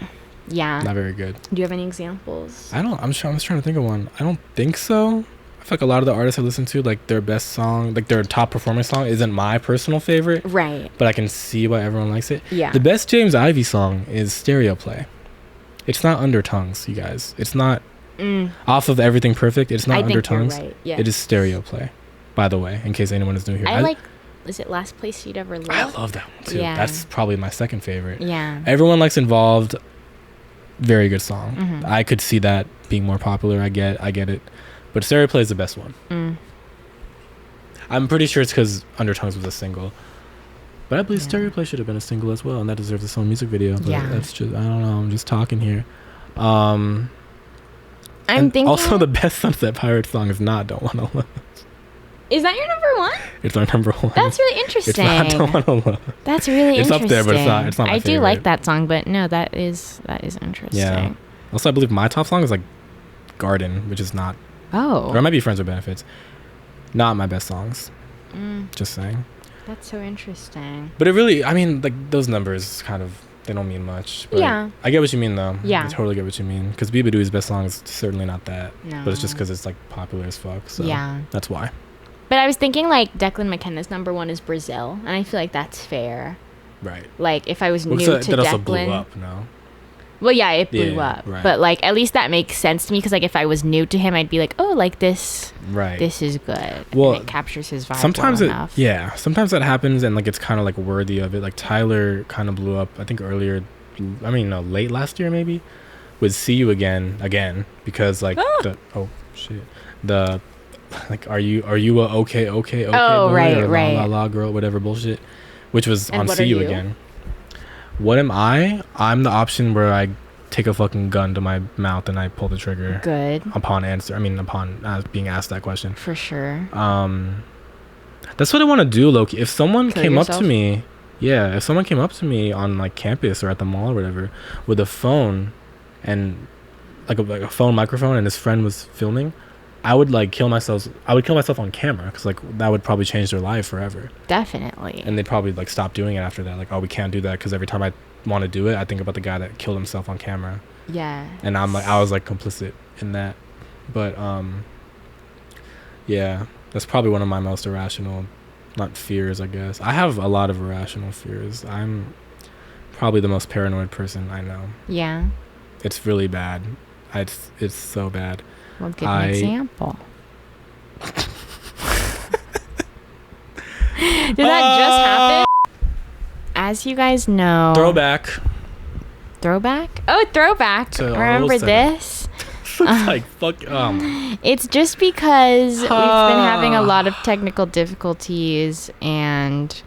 yeah, not very good. Do you have any examples? I'm just trying to think of one. I don't think so. I feel like a lot of the artists I listen to, like their best song, like their top performing song, isn't my personal favorite. Right. But I can see why everyone likes it. Yeah. The best James Ivey song is Stereo Play. It's not Undertongues, you guys. It's not off of Everything Perfect. It's not Undertongues. Right. Yeah. It is Stereo Play, by the way, in case anyone is new here. Is it Last Place You'd Ever Live? I love that one too. Yeah. That's probably my second favorite. Yeah. Everyone Likes Involved. Very good song. I could see that being more popular. I get it. But Stereo Play is the best one. I'm pretty sure it's because Undertongues was a single. But I believe Stereo Play should have been a single as well, and that deserves its own music video. But that's just, I don't know, I'm just talking here. I'm thinking also the best Sunset Pirates song is not Don't Wanna Love. Is that your number one? It's our number one. That's really interesting. It's not Don't Wanna Love. That's really interesting. It's up there, but it's not my favorite. I do like that song, but no, that is interesting. Yeah. Also, I believe my top song is like Garden, which is not. Oh. Or it might be Friends with Benefits. Not my best songs. Just saying. That's so interesting. But it really, I mean, like those numbers kind of, they don't mean much. But yeah. I get what you mean though. Yeah. I totally get what you mean. Because Biba Doobie's best song is certainly not that. No. But it's just because it's like popular as fuck. So yeah. That's why. But I was thinking like Declan McKenna's number 1 is Brazil, and I feel like that's fair. Right. Like if I was new to that Declan. also blew up, no? Well, yeah, it blew up. Right. But like at least that makes sense to me because like if I was new to him, I'd be like, oh, like this. Right. This is good. Well, and it captures his vibe sometimes well enough. sometimes that happens and like it's kind of like worthy of it. Like Tyler kind of blew up, I think late last year maybe, with See You Again because like the like are you a okay oh boy, right or right la la girl, whatever bullshit, which was and on what See are You you? Again. What am I? I'm the option where I take a fucking gun to my mouth and I pull the trigger. Good. Upon being asked that question. For sure. That's what I want to do, Loki. If someone came yourself? up to me, if someone came up to me on like campus or at the mall or whatever with a phone and like a phone microphone and his friend was filming, I would like kill myself. I would kill myself on camera because like that would probably change their life forever. Definitely. And they'd probably like stop doing it after that. Like, oh, we can't do that because every time I want to do it, I think about the guy that killed himself on camera. Yeah. And I was like complicit in that. But yeah, that's probably one of my most irrational, not fears, I guess. I have a lot of irrational fears. I'm probably the most paranoid person I know. Yeah. It's really bad. It's so bad. Well, give me an example. Did that just happen? As you guys know. Throwback. Oh, throwback. Remember this? Like, fuck. It's just because we've been having a lot of technical difficulties and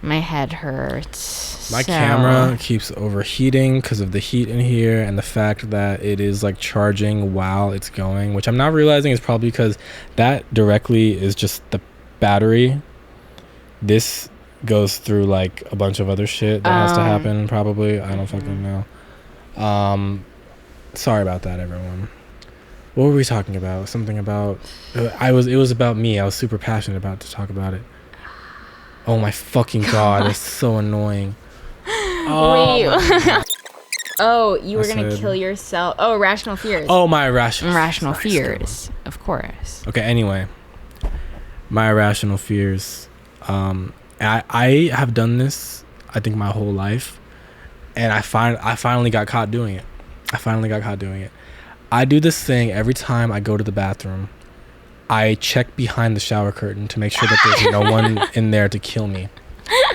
my head hurts. My camera keeps overheating because of the heat in here and the fact that it is like charging while it's going, which I'm not realizing is probably because that directly is just the battery. This goes through like a bunch of other shit that has to happen probably. I don't fucking know. Sorry about that, everyone. What were we talking about? Something about it was about me. I was super passionate about to talk about it. Oh my fucking god, it's so annoying. Wait. Oh, you were gonna kill yourself. Oh, irrational fears. Oh, my irrational fears. Of course. Okay, anyway. My irrational fears. I have done this, I think, my whole life. And I finally got caught doing it. I do this thing every time I go to the bathroom. I check behind the shower curtain to make sure that there's no one in there to kill me.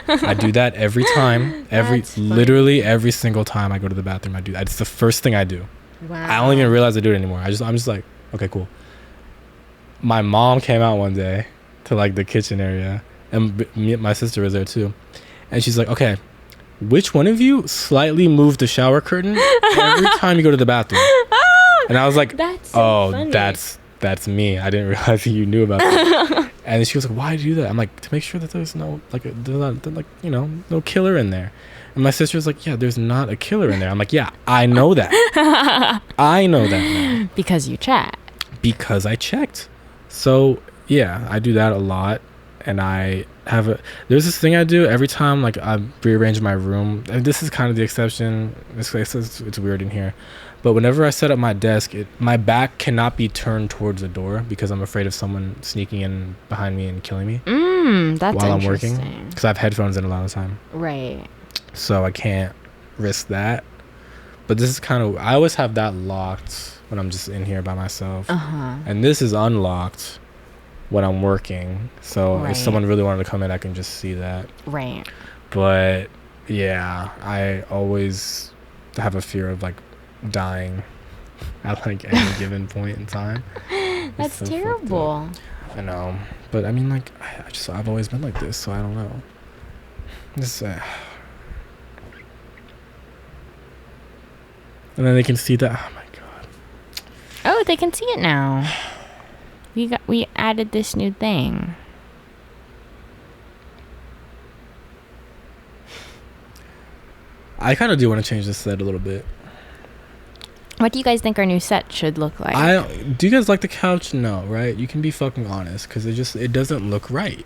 I do that every time. Literally every single time I go to the bathroom, I do that. It's the first thing I do. Wow. I don't even realize I do it anymore. I'm just like, okay, cool. My mom came out one day to like the kitchen area, and my sister was there too. And she's like, okay, which one of you slightly moved the shower curtain every time you go to the bathroom? And I was like, that's so funny. That's me. I didn't realize you knew about that. And she was like, why do you do that? I'm like, to make sure that there's no no killer in there. And my sister was like, yeah, there's not a killer in there. I'm like, yeah, I know that. I know that now. Because you checked. Because I checked. So yeah, I do that a lot. And there's this thing I do every time like I rearrange my room, and this is kind of the exception. It's weird in here, but whenever I set up my desk, my back cannot be turned towards the door because I'm afraid of someone sneaking in behind me and killing me that's while I'm working, because I have headphones in a lot of the time, right? So I can't risk that. But this is kind of, I always have that locked when I'm just in here by myself, and this is unlocked when I'm working, so if someone really wanted to come in, I can just see that. Right. But yeah, I always have a fear of like dying at like any given point in time. That's so terrible. I know, but I mean, like I've always been like this, so I don't know. Just and then they can see that. Oh my god. Oh, they can see it now. We added this new thing. I kind of do want to change the set a little bit. What do you guys think our new set should look like? Do you guys like the couch? No, right? You can be fucking honest, because it doesn't look right.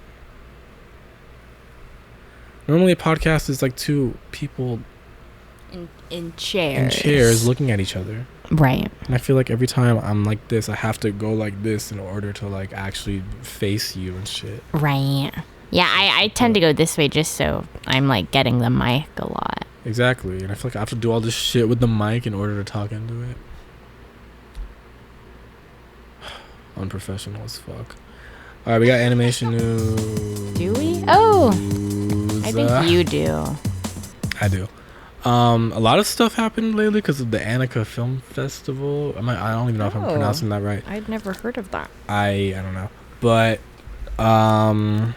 Normally a podcast is like two people in chairs. looking at each other. Right. And I feel like every time I'm like this, I have to go like this in order to like actually face you and shit. Right. Yeah, I tend to go this way just so I'm like getting the mic a lot. Exactly. And I feel like I have to do all this shit with the mic in order to talk into it. Unprofessional as fuck. All right, we got animation news. Do we? Oh, I think you do. I do. A lot of stuff happened lately because of the Annika Film Festival. I don't even know if I'm pronouncing that right. I'd never heard of that. I don't know. But a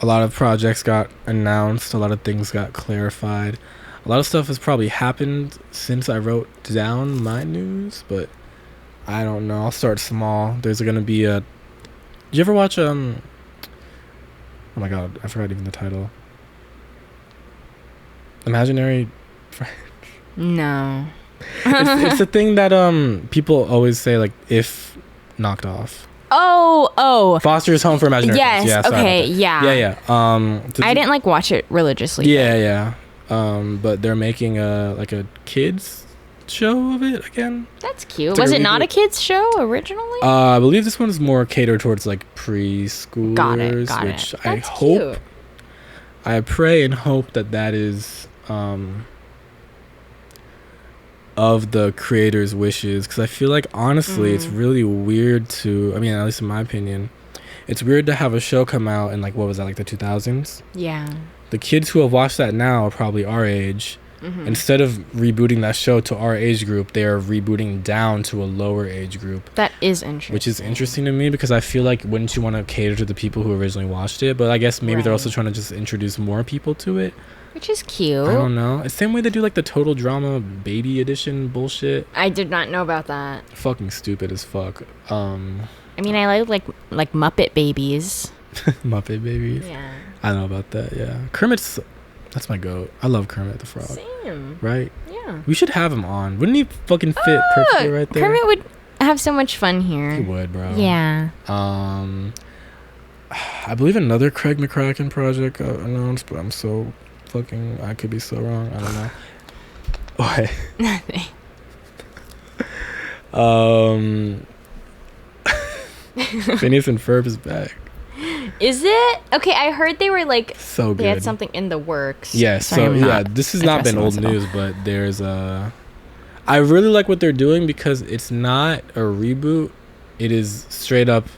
lot of projects got announced. A lot of things got clarified. A lot of stuff has probably happened since I wrote down my news, but I don't know. I'll start small. There's gonna be a. Did you ever watch Oh my god, I forgot even the title. Imaginary Friends. No. It's a thing that people always say, like, if knocked off. Oh. Foster's Home for Imaginary Yes. Friends. Yeah, Okay. Yeah. Yeah. I didn't like watch it religiously. Yeah. But they're making a kids show of it again. That's cute. Was it not a kids show originally? I believe this one's more catered towards like preschoolers. Got which it. I hope. Cute. I pray and hope that is of the creator's wishes, because I feel like honestly it's really weird to, I mean, at least in my opinion, it's weird to have a show come out in like, what was that, like the 2000s? Yeah. The kids who have watched that now are probably our age. Instead of rebooting that show to our age group, they are rebooting down to a lower age group. That is interesting. Which is interesting to me, because I feel like, wouldn't you want to cater to the people who originally watched it? But I guess maybe they're also trying to just introduce more people to it. Which is cute. I don't know. It's the same way they do like the Total Drama Baby Edition bullshit. I did not know about that. Fucking stupid as fuck. I mean, I like Muppet Babies. Muppet Babies? Yeah. I know about that, yeah. Kermit's... That's my goat. I love Kermit the Frog. Same. Right? Yeah. We should have him on. Wouldn't he fucking fit perfectly right there? Kermit would have so much fun here. He would, bro. Yeah. I believe another Craig McCracken project got announced, but I'm so fucking... I could be so wrong. I don't know. What? Nothing. Phineas and Ferb is back. Is it? Okay, I heard they were like so good. They had something in the works. Yeah, this has not been old news, but there's I really like what they're doing, because it's not a reboot. It is straight up.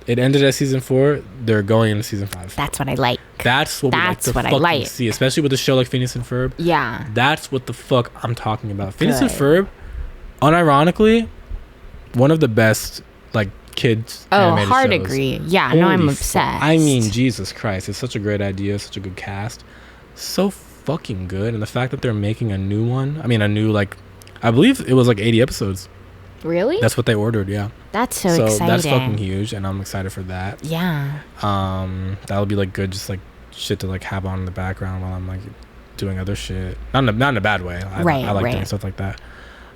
It ended at season 4. They're going into season 5. That's what I like. That's what we like to fucking see, especially with a show like Phineas and Ferb. Yeah. That's what the fuck I'm talking about. Phineas and Ferb, unironically, one of the best like kids animated hard shows. Agree. Yeah, no, I'm obsessed. I mean, Jesus Christ, it's such a great idea, such a good cast, so fucking good. And the fact that they're making a new one, I mean, a new, like, I believe it was like 80 episodes. Really? That's what they ordered. Yeah. That's so exciting. That's fucking huge, and I'm excited for that. Yeah. That'll be like good, just like shit to like have on in the background while I'm like doing other shit. Not in a bad way. I like doing stuff like that.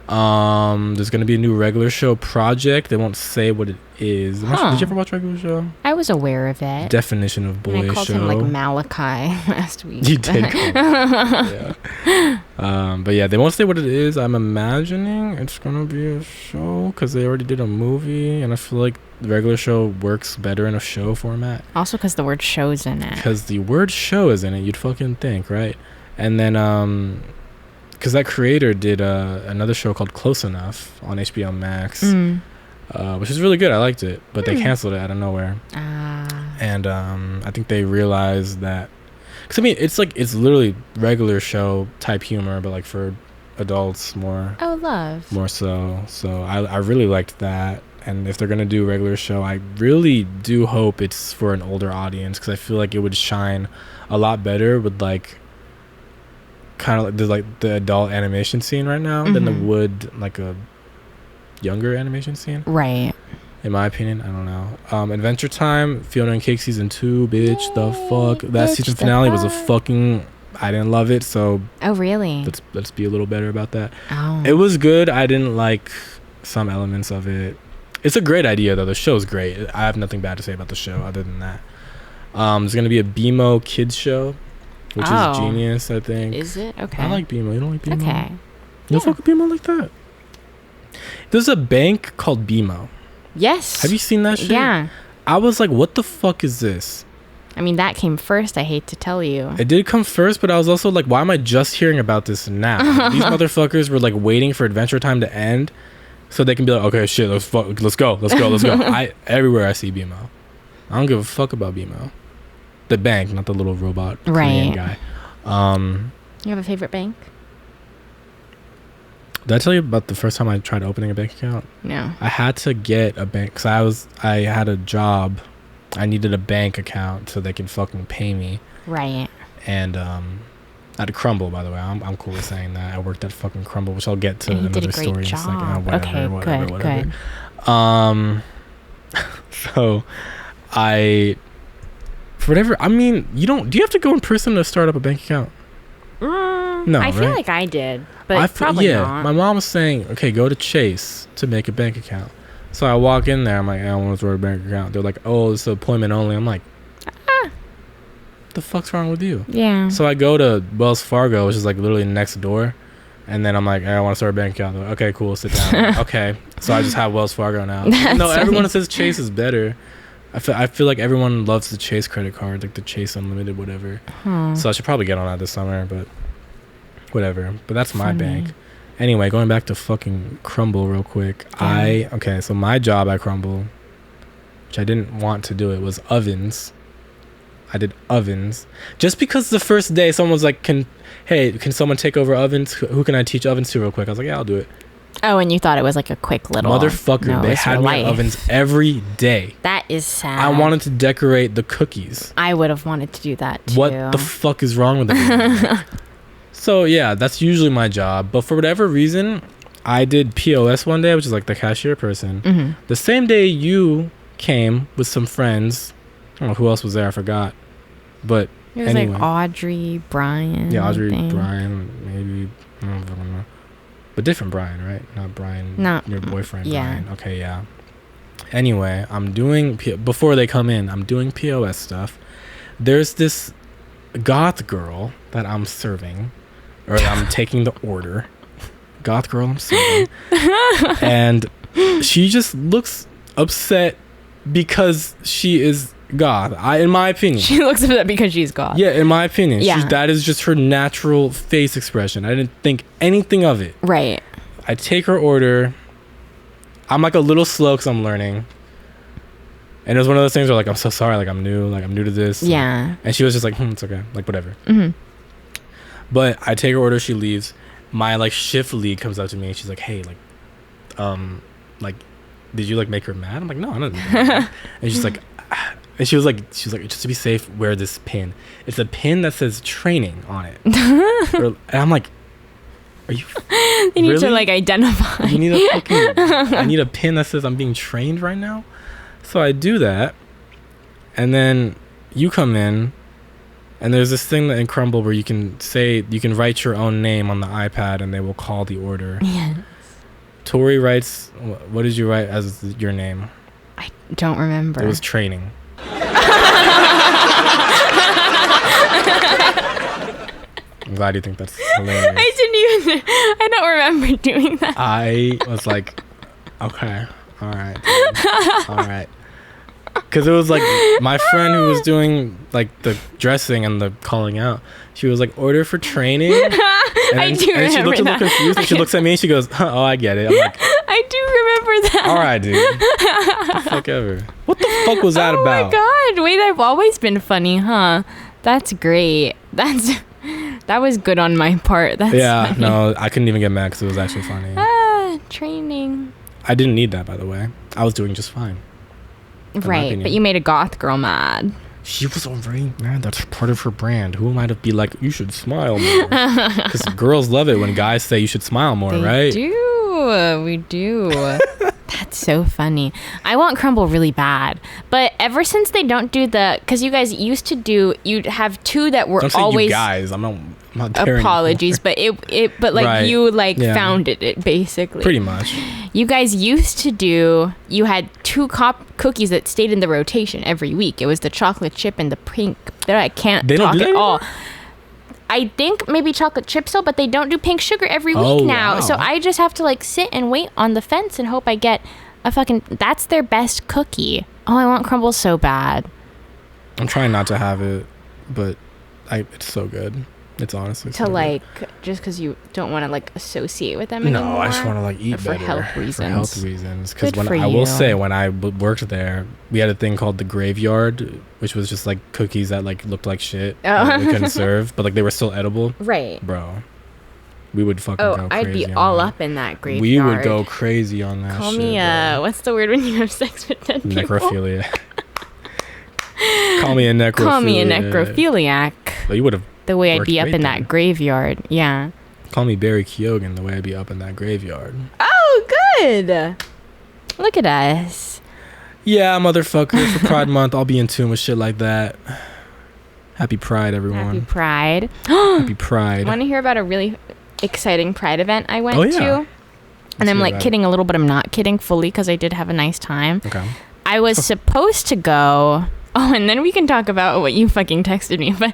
There's gonna be a new regular show project. They won't say what it is. Did you ever watch regular show? I was aware of it. Definition of boy show. I called him like Malachi last week. You did call him. Yeah. But yeah, they won't say what it is. I'm imagining it's gonna be a show, because they already did a movie, and I feel like the regular show works better in a show format. Also, because the word show's in it. Because the word show is in it, you'd fucking think, right? And then because that creator did another show called Close Enough on HBO Max, which is really good. I liked it, but they canceled it out of nowhere. And I think they realized that, because I mean, it's literally regular show type humor, but like for adults more. Oh, love. More so. So I really liked that. And if they're gonna do a regular show, I really do hope it's for an older audience, because I feel like it would shine a lot better with like kind of the adult animation scene right now than it would like a younger animation scene. Right. In my opinion, I don't know. Adventure Time, Fiona and Cake season 2, bitch. Yay, the fuck. That season finale was a fucking... I didn't love it, so... Oh, really? Let's be a little better about that. Oh. It was good. I didn't like some elements of it. It's a great idea, though. The show's great. I have nothing bad to say about the show other than that. There's going to be a BMO kids show, which is genius, I think. Is it? Okay. I like BMO. You don't like BMO? Okay. You don't fuck with BMO like that? There's a bank called BMO. Yes. Have you seen that shit? Yeah. I was like, what the fuck is this? I mean, that came first, I hate to tell you. It did come first, but I was also like, why am I just hearing about this now? These motherfuckers were like waiting for Adventure Time to end so they can be like, okay, shit, let's go. Everywhere I see BMO. I don't give a fuck about BMO. The bank, not the little robot Korean guy. You have a favorite bank? Did I tell you about the first time I tried opening a bank account? No. I had to get a bank because I had a job. I needed a bank account so they could fucking pay me. Right. And at a crumbl, by the way. I'm cool with saying that. I worked at fucking crumbl, which I'll get to in another story in a second. Whatever. So I, for whatever, I mean, do you have to go in person to start up a bank account? No, I feel like I did, but probably not. My mom was saying, okay, go to Chase to make a bank account. So I walk in there, I'm like, I want to start a bank account. They're like, oh, it's appointment only. I'm like, what the fuck's wrong with you? Yeah. So I go to Wells Fargo, which is like literally next door. And then I'm like, I want to start a bank account. Like, okay, cool, sit down. Okay. So I just have Wells Fargo now. No, everyone says Chase is better. I feel like everyone loves the Chase credit card, like the Chase Unlimited, whatever. So I should probably get on that this summer, but whatever. But that's my bank. Anyway, going back to fucking crumbl real quick. Yeah. So my job at crumbl, which I didn't want to do it, was ovens. I did ovens. Just because the first day someone was like, can someone take over ovens? Who can I teach ovens to real quick? I was like, yeah, I'll do it. Oh, and you thought it was like a quick little... Motherfucker, no, they had me ovens every day. That is sad. I wanted to decorate the cookies. I would have wanted to do that too. What the fuck is wrong with that? So yeah, that's usually my job. But for whatever reason, I did POS one day, which is like the cashier person. Mm-hmm. The same day you came with some friends. I don't know who else was there. I forgot. But it was anyway. Like Audrey, Brian. Yeah, Audrey, Brian, maybe. I don't know. But different Brian, right? Not Brian. Not your boyfriend, yeah. Brian. Okay, yeah. Anyway, I'm doing before they come in. I'm doing POS stuff. There's this goth girl that I'm serving, or I'm taking the order. Goth girl I'm serving, and she just looks upset because she is goth. In my opinion, she looks upset because she's goth. Yeah, in my opinion, yeah. That is just her natural face expression. I didn't think anything of it. Right. I take her order. I'm like a little slow because I'm learning. And it was one of those things where like, I'm so sorry, like I'm new to this. Yeah. And she was just like, it's okay, like whatever. Mm-hmm. But I take her order, she leaves. My like shift lead comes up to me and she's like, hey, like, did you like make her mad? I'm like, no, I don't. And she's like, and she was like, just to be safe, wear this pin. It's a pin that says training on it. And I'm like, are you? They need to like identify. You need I need a pin that says I'm being trained right now. So I do that, and then you come in, and there's this thing that in crumbl where you can write your own name on the iPad, and they will call the order. Yes. Tori writes. What did you write as your name? I don't remember. It was training. I'm glad you think that's hilarious. I don't remember doing that. I was like, okay, all right. Because it was like my friend who was doing like the dressing and the calling out. She was like, order for training. And she looked a little confused. And she looks at me and she goes, oh, I get it. I'm like, I do remember that. All right, dude. What the fuck ever. What the fuck was that about? Oh my god. Wait, I've always been funny, huh? That's great. That was good on my part. That's funny. No, I couldn't even get mad because it was actually funny. Training. I didn't need that, by the way. I was doing just fine. Right, but you made a goth girl mad. She was already mad. That's part of her brand. Who am I to be like, you should smile more? Because girls love it when guys say you should smile more, right? We do. That's so funny. I want crumbl really bad. But ever since they don't do because you guys used to do, you'd have two that were don't say always... you guys. I'm not there apologies, anymore. but like right. You like founded it basically. Pretty much. You guys used to do, you had two cookies that stayed in the rotation every week. It was the chocolate chip and the pink. That I can't talk at all. I think maybe chocolate chip still, but they don't do pink sugar every week now. Wow. So I just have to like sit and wait on the fence and hope I get a fucking... That's their best cookie. Oh, I want crumbl so bad. I'm trying not to have it, but it's so good. It's honestly so like good. Just because you don't want to like associate with them anymore. No, I just want to like eat for better health reasons. For health reasons, because Good for I will you. say when I worked there, we had a thing called the graveyard, which was just like cookies that like looked like shit that we couldn't serve, but like they were still edible. Right, bro. We would fucking go crazy. I'd be all up in that graveyard. We would go crazy on that. Call shit, me bro. what's the word when you have sex with dead people? Necrophilia. Call me a necrophiliac. Call me a necrophiliac. But you would have. The way I'd be up in that graveyard. Yeah. Call me Barry Keoghan. The way I'd be up in that graveyard. Oh, good. Look at us. Yeah, motherfucker. For Pride Month, I'll be in tune with shit like that. Happy Pride, everyone. Happy Pride. Happy Pride. Want to hear about a really exciting Pride event I went to? And I'm like kidding a little, but I'm not kidding fully because I did have a nice time. Okay. I was supposed to go. Oh, and then we can talk about what you fucking texted me. But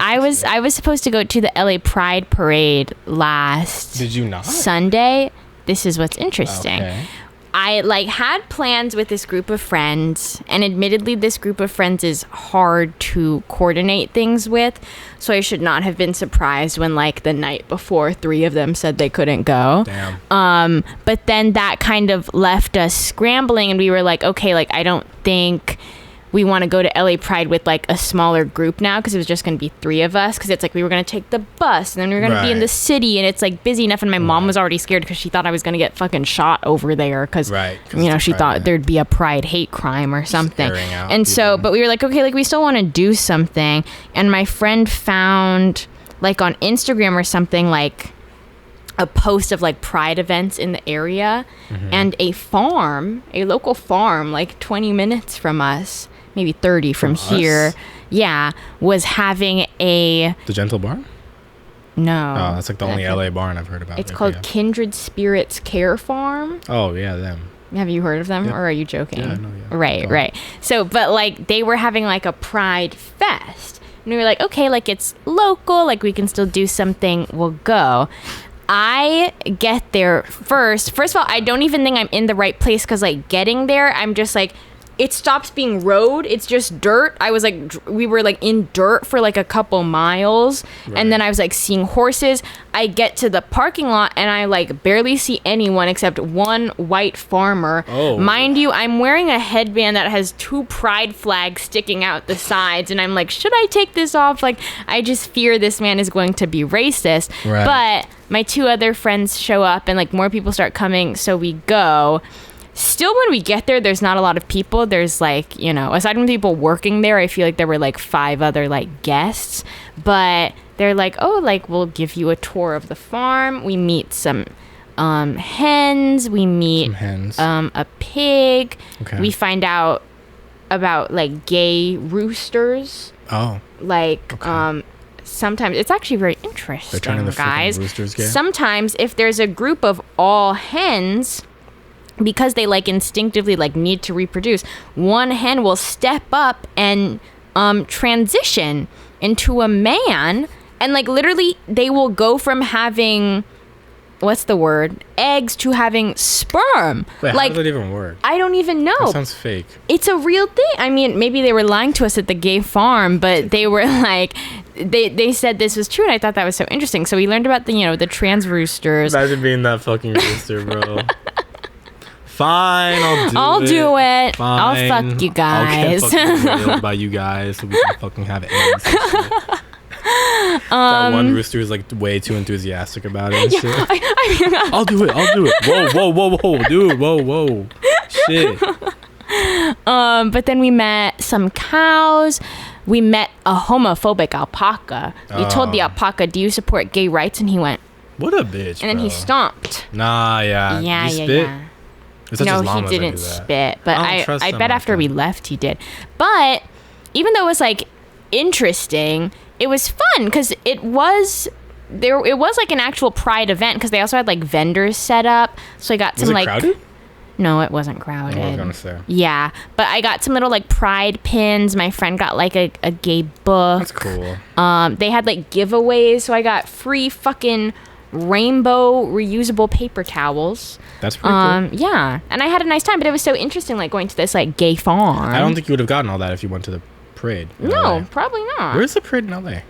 I was supposed to go to the LA Pride Parade last Did you not? Sunday. This is what's interesting. Okay. I like had plans with this group of friends, and admittedly this group of friends is hard to coordinate things with, so I should not have been surprised when like the night before 3 of them said they couldn't go. Damn. But then that kind of left us scrambling, and we were like, okay, like I don't think we want to go to LA Pride with like a smaller group now, because it was just going to be 3 of us, because it's like we were going to take the bus and then we were going to be in the city, and it's like busy enough, and my mom was already scared because she thought I was going to get fucking shot over there because you know she thought there'd be a pride hate crime or something. And so but we were like, okay, like we still want to do something, and my friend found like on Instagram or something like a post of like pride events in the area, and a local farm like 20 minutes from us, maybe 30 from here, was having the Gentle Barn? No. Oh, that's like the only LA barn I've heard about. It's called Kindred Spirits Care Farm. Oh, yeah, them. Have you heard of them, or are you joking? Yeah, I know, yeah. Right. So, but like they were having like a pride fest, and we were like, okay, like it's local, like we can still do something, we'll go. I get there first. First of all, I don't even think I'm in the right place, because like getting there, I'm just like, it stops being road. It's just dirt. I was like, we were like in dirt for like a couple miles. And then I was like seeing horses. I get to the parking lot and I like barely see anyone except one white farmer. Oh. Mind you, I'm wearing a headband that has 2 pride flags sticking out the sides. And I'm like, should I take this off? Like, I just fear this man is going to be racist. Right. But my 2 other friends show up and like more people start coming. So we go. Still, when we get there, there's not a lot of people. There's like, you know, aside from people working there, I feel like there were like 5 other like guests. But they're like, oh, like we'll give you a tour of the farm. We meet some hens. We meet a pig. Okay. We find out about like gay roosters. Oh. Like sometimes it's actually very interesting. They're turning the guys. Roosters gay? Sometimes if there's a group of all hens, because they like instinctively like need to reproduce, one hen will step up and transition into a man, and like literally they will go from having, what's the word, eggs to having sperm. Wait, like, how does that even work? I don't even know. That sounds fake. It's a real thing. I mean, maybe they were lying to us at the gay farm, but they were like, they said this was true, and I thought that was so interesting. So we learned about the trans roosters. Imagine being that fucking rooster, bro. Fine, I'll do it. Fine. I'll fuck you guys. I'll get fucking railed by you guys so we can fucking have eggs and shit. That one rooster is like way too enthusiastic about it and shit. I'll do it. Whoa, dude, whoa. Shit. But then we met some cows. We met a homophobic alpaca. We told the alpaca, do you support gay rights? And he went, what a bitch, and then he stomped. Nah, yeah. Yeah, you spit? Yeah. No, he didn't spit, but I bet after we left he did. But even though it was like interesting, it was fun because it was like an actual pride event, because they also had like vendors set up. So I got some like crowded? No, it wasn't crowded. I was gonna say. Yeah, but I got some little like pride pins. My friend got like a gay book. That's cool. They had like giveaways, so I got free fucking rainbow reusable paper towels. That's pretty cool. Yeah, and I had a nice time, but it was so interesting, like going to this like gay farm. I don't think you would have gotten all that if you went to the parade. No, LA. probably not. Where's the parade in LA?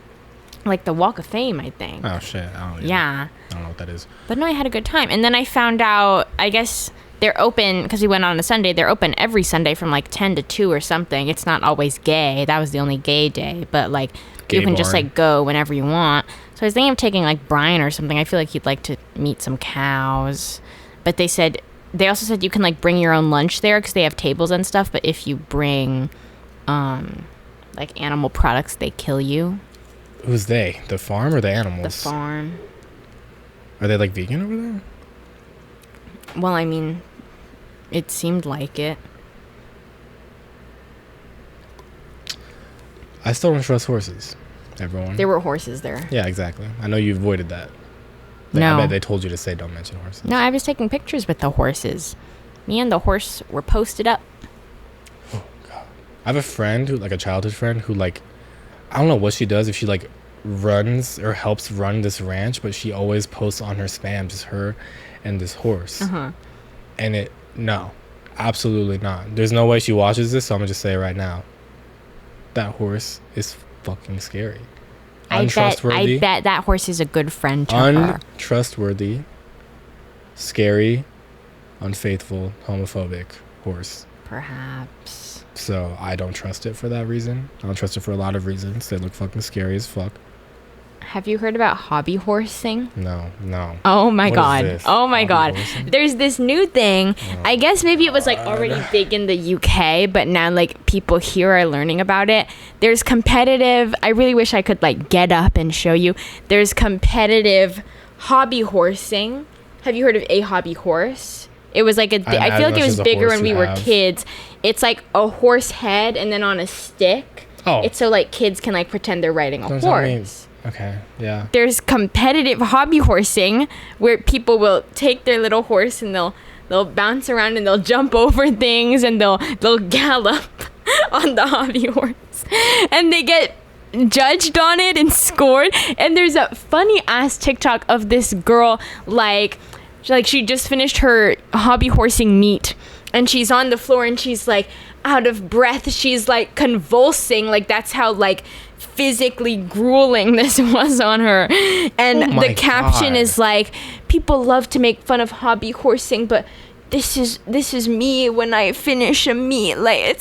Like the Walk of Fame, I think. Oh shit, I don't know. Yeah. I don't know what that is. But no, I had a good time. And then I found out, I guess they're open, because we went on a Sunday, they're open every Sunday from like 10 to 2 or something. It's not always gay. That was the only gay day. But like, Gay you can just bar. like go whenever you want. So I was thinking of taking like Brian or something. I feel like he'd like to meet some cows. But they also said you can like bring your own lunch there because they have tables and stuff. But if you bring like animal products, they kill you. Who's they? The farm or the animals? The farm. Are they like vegan over there? Well, I mean, it seemed like it. I still don't trust horses. Everyone. There were horses there. Yeah, exactly. I know you avoided that. No. I bet they told you to say don't mention horses. No, I was taking pictures with the horses. Me and the horse were posted up. Oh god. I have a friend like a childhood friend who like, I don't know what she does if she like runs or helps run this ranch, but she always posts on her spam just her and this horse. And no, absolutely not. There's no way she watches this, so I'm gonna just say it right now. That horse is fucking scary. I bet that horse is a good friend to her. Untrustworthy, scary, unfaithful, homophobic horse. Perhaps. So I don't trust it for that reason. I don't trust it for a lot of reasons. They look fucking scary as fuck. Have you heard about hobby horsing? No. Oh my What god. is this? Oh my Hobby god. horsing? There's this new thing. I guess maybe it was like already big in the UK, but now like people here are learning about it. There's competitive, I really wish I could like get up and show you. There's competitive hobby horsing. Have you heard of a hobby horse? It was like I feel like it was bigger when we were kids. It's like a horse head and then on a stick. Oh. It's so like kids can like pretend they're riding a Don't tell me. horse. Okay, yeah. There's competitive hobby horsing where people will take their little horse and they'll bounce around and they'll jump over things and they'll gallop on the hobby horse and they get judged on it and scored. And there's a funny ass TikTok of this girl like she just finished her hobby horsing meet and she's on the floor and she's like out of breath. She's like convulsing, like that's how like physically grueling this was on her. And the caption is like, people love to make fun of hobby horsing, but this is me when I finish a meet. Like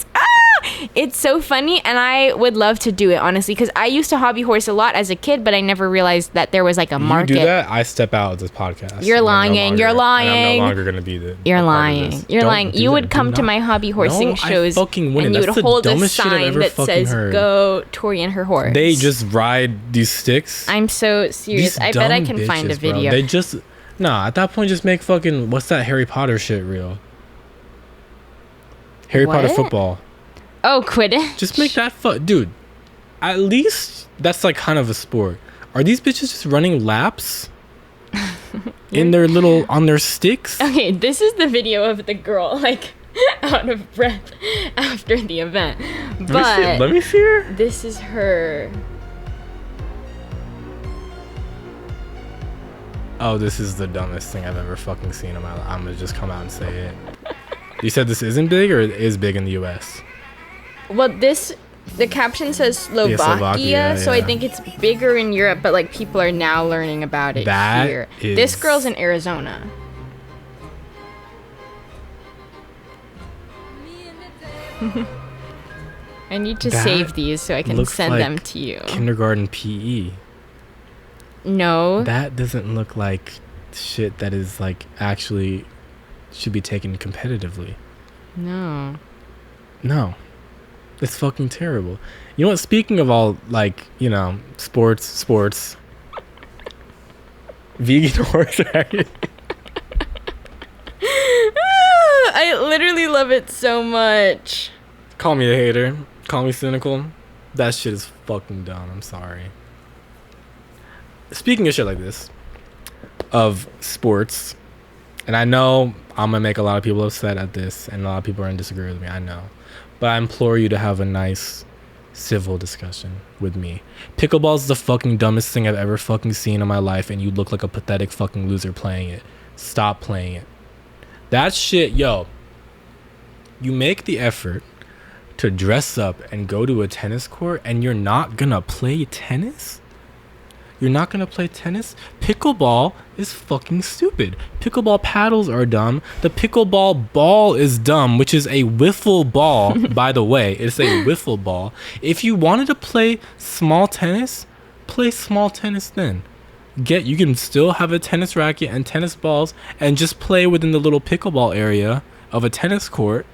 it's so funny, and I would love to do it, honestly, because I used to hobby horse a lot as a kid, but I never realized that there was like a market. You do that, I step out of this podcast. You're lying. You're lying. I'm no longer gonna be the. You're lying. You're lying. You would come to my hobby horsing shows, and you would hold a sign that says "Go Tori and her horse." They just ride these sticks. I'm so serious. I bet I can find a video. They just at that point, just make fucking what's that Harry Potter shit real? Harry Potter football. Oh, Quidditch. Just make that dude. At least that's like kind of a sport. Are these bitches just running laps in their on their sticks? Okay, this is the video of the girl like out of breath after the event. But let me see her. This is her. Oh, this is the dumbest thing I've ever fucking seen in my life. I'm gonna just come out and say it. You said this isn't big, or it is big in the U.S.? Well, the caption says Slovakia, so I think it's bigger in Europe, but like people are now learning about it here. This girl's in Arizona. I need to save these so I can send them to you. Kindergarten PE. No. That doesn't look like shit that is like actually should be taken competitively. No. It's fucking terrible. You know what? Speaking of all, like, you know, sports. Vegan horse riding. I literally love it so much. Call me a hater. Call me cynical. That shit is fucking dumb. I'm sorry. Speaking of shit like this, of sports, And I know I'm gonna make a lot of people upset at this, and a lot of people are gonna disagree with me. I know, but I implore you to have a nice, civil discussion with me. Pickleball is the fucking dumbest thing I've ever fucking seen in my life, and you look like a pathetic fucking loser playing it. Stop playing it. That shit, yo. You make the effort to dress up and go to a tennis court, and you're not gonna play tennis? You're not gonna play tennis? Pickleball is fucking stupid. Pickleball paddles are dumb. The pickleball ball is dumb, which is a wiffle ball, by the way. It's a wiffle ball. If you wanted to play small tennis, play small tennis then. You can still have a tennis racket and tennis balls and just play within the little pickleball area of a tennis court,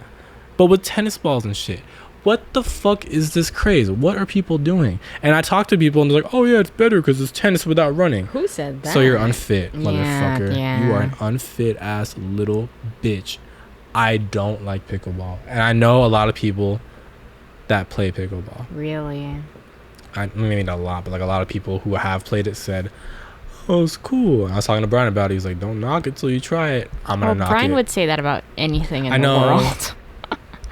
but with tennis balls and shit. What the fuck is this craze? What are people doing? And I talk to people and they're like, oh yeah, it's better because it's tennis without running. Who said that? So you're unfit, motherfucker. Yeah. You are an unfit ass little bitch. I don't like pickleball. And I know a lot of people that play pickleball. Really? Maybe not a lot, but like a lot of people who have played it said, oh, it's cool. I was talking to Brian about it. He's like, don't knock it till you try it. I'm going to knock it. Brian would say that about anything in the world.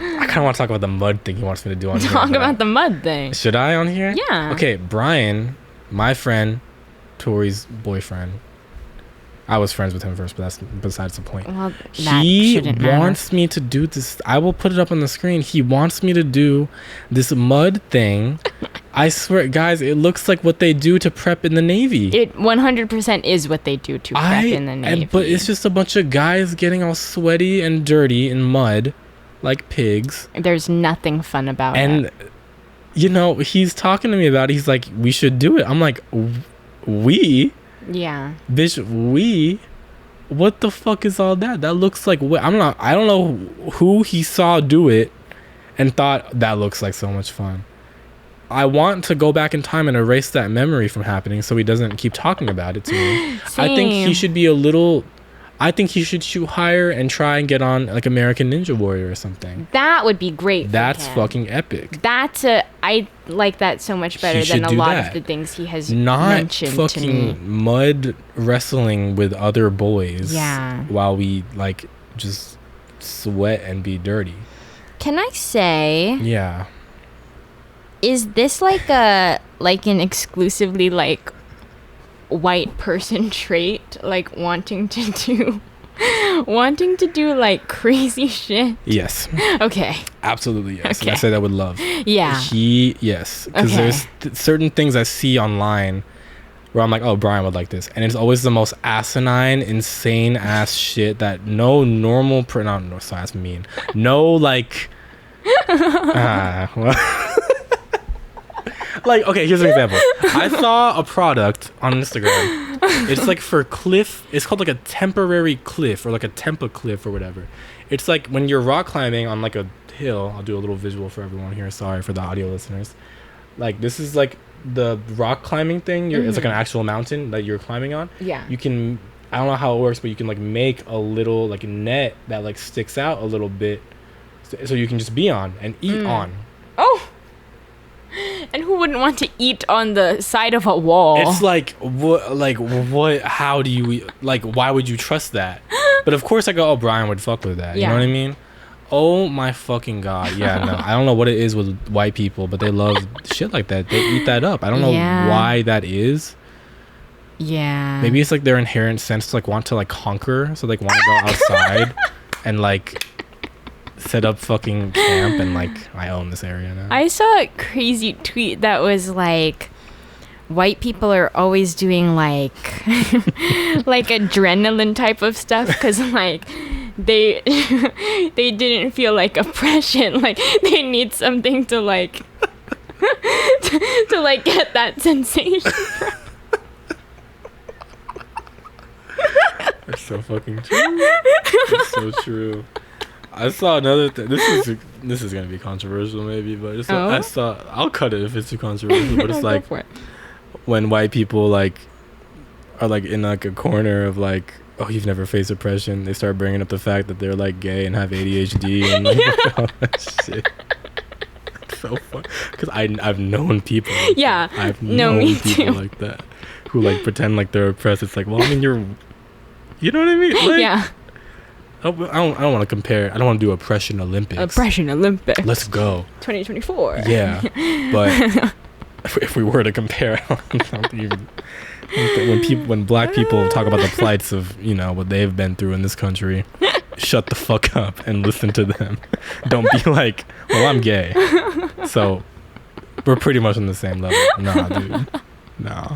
I kind of want to talk about the mud thing he wants me to do on here. Talk about the mud thing. Should I on here? Yeah. Okay, Brian, my friend, Tori's boyfriend. I was friends with him first, but that's besides the point. Well, he wants me to do this. I will put it up on the screen. He wants me to do this mud thing. I swear, guys, it looks like what they do to prep in the Navy. It 100% is what they do to prep in the Navy. But it's just a bunch of guys getting all sweaty and dirty in mud like pigs. There's nothing fun about it. And, you know, he's talking to me about it. He's like, we should do it. I'm like, we? Yeah. Bitch, we? What the fuck is all that? That looks like... I don't know who he saw do it and thought, that looks like so much fun. I want to go back in time and erase that memory from happening so he doesn't keep talking about it to me. Same. I think he should be I think he should shoot higher and try and get on like American Ninja Warrior or something. That would be great. That's fucking epic. I like that so much better than a lot of the things he has mentioned to me. Not fucking mud wrestling with other boys. Yeah. While we like just sweat and be dirty. Can I say? Yeah. Is this like an exclusively like white person trait, like wanting to do like crazy shit? Yes. Okay. Absolutely yes. Okay. And I say that with love. Yeah. Yes. Because there's certain things I see online where I'm like, oh, Brian would like this, and it's always the most asinine, insane ass shit that no normal no, sorry, that's mean. No like. Like, okay, here's an example. I saw a product on Instagram. It's like for cliff. It's called like a temporary cliff or like a tempa cliff or whatever. It's like when you're rock climbing on like a hill. I'll do a little visual for everyone here. Sorry for the audio listeners. Like this is like the rock climbing thing. It's like an actual mountain that you're climbing on. Yeah. You can, I don't know how it works, but you can like make a little like net that like sticks out a little bit so you can just be on and eat on. Oh. And who wouldn't want to eat on the side of a wall? It's like what? How do you like? Why would you trust that? But of course, I go, oh, Brian would fuck with that. You know what I mean? Oh my fucking god! Yeah, no, I don't know what it is with white people, but they love shit like that. They eat that up. I don't know why that is. Yeah. Maybe it's like their inherent sense to like want to like conquer, so like want to go outside and like set up fucking camp and like I own this area now. I saw a crazy tweet that was like, white people are always doing like like adrenaline type of stuff because like they didn't feel like oppression, like they need something to like to like get that sensation from. That's so fucking true. That's so true. I saw another thing. This is gonna be controversial, maybe, but it's I'll cut it if it's too controversial. But it's like when white people like are like in like a corner of like, oh, you've never faced oppression. They start bringing up the fact that they're like gay and have ADHD and like all that shit. It's so fun because I've known people. Like that. I've known people like that who like pretend like they're oppressed. It's like, well, I mean, you know what I mean? Like, I don't want to compare. I don't want to do Oppression Olympics. Let's go. 2024. Yeah, but if we were to compare, I don't even. When black people talk about the plights of what they've been through in this country, shut the fuck up and listen to them. Don't be like, well, I'm gay, so we're pretty much on the same level. Nah, dude. No.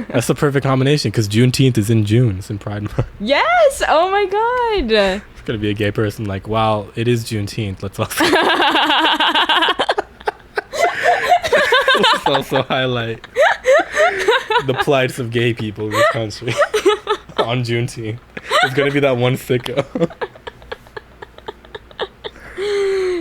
That's the perfect combination because Juneteenth is in June. It's in Pride Month. Yes. Oh my god. It's gonna be a gay person like, wow, it is Juneteenth. Let's also let's also highlight the plights of gay people in this country on Juneteenth. It's gonna be that one sicko.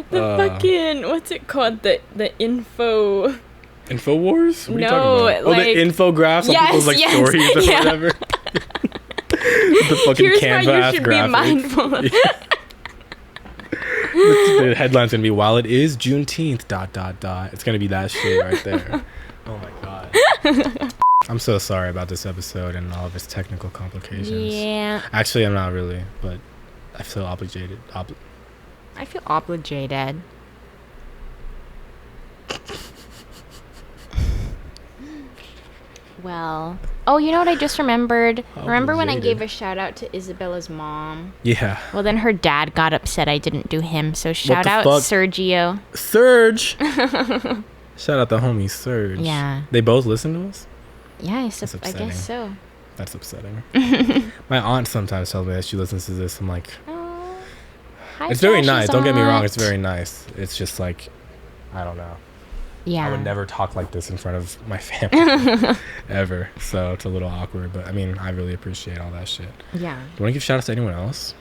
Fucking what's it called? The info. Infowars? What are you No, talking about? like, the infographs on people's stories or whatever. The fucking Here's Canva why you ass should graphics. be mindful of The headline's gonna be, while it is Juneteenth, ... It's gonna be that shit right there. Oh my god. I'm so sorry about this episode and all of its technical complications. Yeah. Actually, I'm not really, but I feel obligated. I feel obligated. Well, you know what I just remembered? Remember when I gave a shout out to Isabella's mom? Yeah. Well, then her dad got upset I didn't do him, so shout out fuck? Sergio. Serge! Shout out the homie Serge. Yeah. They both listen to us? Yeah, I upsetting. guess so. That's upsetting. My aunt sometimes tells me that she listens to this. I'm like, Oh, hi, it's very Josh's nice. Don't get me wrong. aunt. It's very nice. It's just like, I don't know. Yeah. I would never talk like this in front of my family ever. So it's a little awkward. But I mean, I really appreciate all that shit. Yeah. Do you want to give shout outs to anyone else?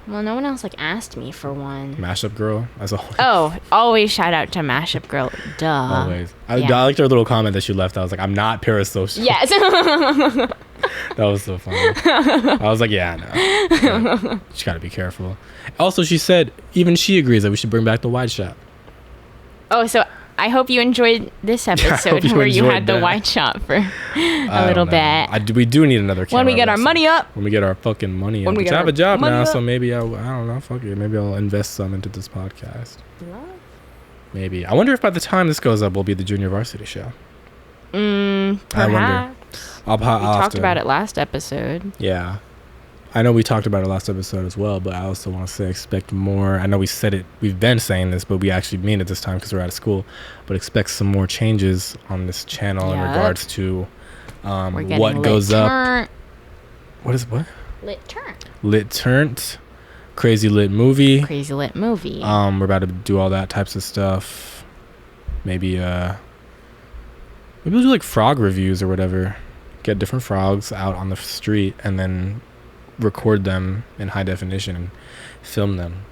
Well, no one else asked me for one. Mashup Girl, as always. Oh, always shout out to Mashup Girl. Duh. Always. I Yeah. liked her little comment that she left. I was like, I'm not parasocial. Yes. That was so funny. I was like, yeah, no. She got to be careful. Also, she said even she agrees that we should bring back the wide shot. Oh, so I hope you enjoyed this episode where you had the wide shot for a little bit. We do need another camera. When we get our money up. When we get our fucking money up. When we Which get I have our a job money now, up. so maybe I don't know. Fuck it. Maybe I'll invest some into this podcast. Maybe. I wonder if by the time this goes up, we'll be the junior varsity show. Perhaps. I wonder. We talked about it last episode. Yeah. I know we talked about it last episode as well, but I also want to say expect more. I know we said it, we've been saying this, but we actually mean it this time because we're out of school. But expect some more changes on this channel in regards to what goes up. What is what? Lit turn. Lit turnt. Crazy lit movie. Crazy lit movie. We're about to do all that types of stuff. Maybe we'll do like frog reviews or whatever. Get different frogs out on the street and then record them in high definition and film them.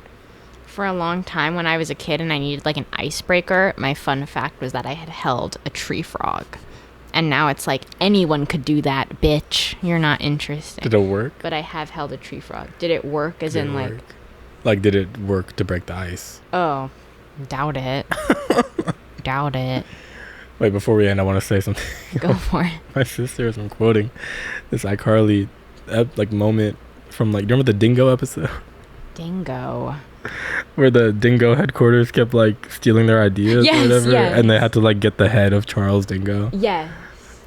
For a long time when I was a kid and I needed like an icebreaker, my fun fact was that I had held a tree frog. And now it's like anyone could do that, bitch. You're not interested. Did it work? But I have held a tree frog. Did it work as in like... Like, did it work to break the ice? Oh, doubt it. Doubt it. Wait, before we end, I want to say something. Go for it. My sister, as I'm quoting this iCarly like moment from like, remember the Dingo episode? Dingo. Where the Dingo headquarters kept like stealing their ideas or whatever, and they had to like get the head of Charles Dingo. Yes.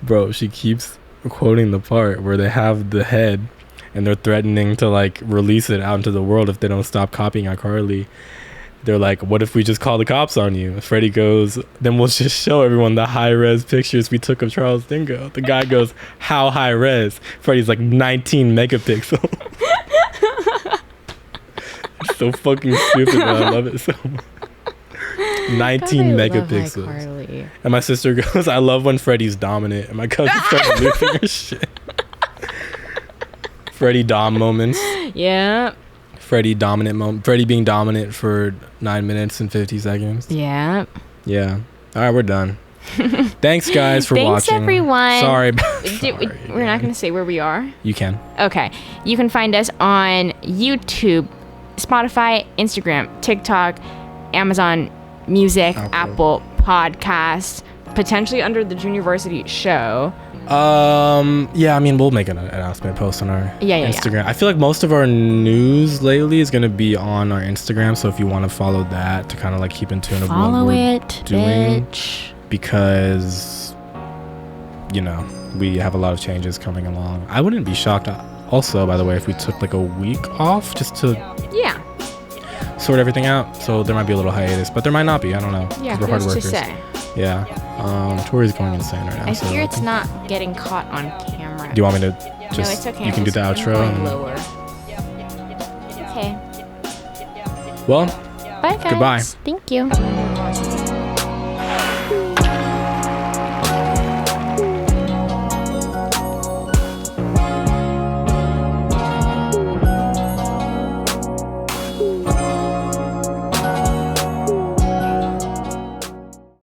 Bro, she keeps quoting the part where they have the head and they're threatening to like release it out into the world if they don't stop copying iCarly. They're like, what if we just call the cops on you? Freddie goes, then we'll just show everyone the high-res pictures we took of Charles Dingo. The guy goes, how high-res? Freddie's like 19 megapixel. It's so fucking stupid, but I love it so much. 19 megapixels. And my sister goes, I love when Freddie's dominant. And my cousin starts losing her shit. Freddie Dom moments. Yeah. Freddie being dominant for 9 minutes and 50 seconds. Yeah. Yeah. All right, we're done. Thanks, guys, for watching. Thanks, everyone. Sorry. We're not going to say where we are. You can. Okay. You can find us on YouTube, Spotify, Instagram, TikTok, Amazon Music, Apple Podcasts, potentially under the Junior Varsity Show. Yeah, I mean, we'll make an announcement post on our Yeah. Instagram. I feel like most of our news lately is gonna be on our Instagram, so if you want to follow that to kind of like keep in tune of what we're doing, bitch. because you know we have a lot of changes coming along. I wouldn't be shocked. Also, by the way, if we took like a week off just to sort everything out, so there might be a little hiatus, but there might not be. I don't know. Yeah, we're hard who's workers. to say? Yeah. Tori's going insane right now. I fear it's not getting caught on camera. Do you want me to just? No, it's okay. You can do the outro. And lower. Okay. Well. Bye, guys. Goodbye. Thank you.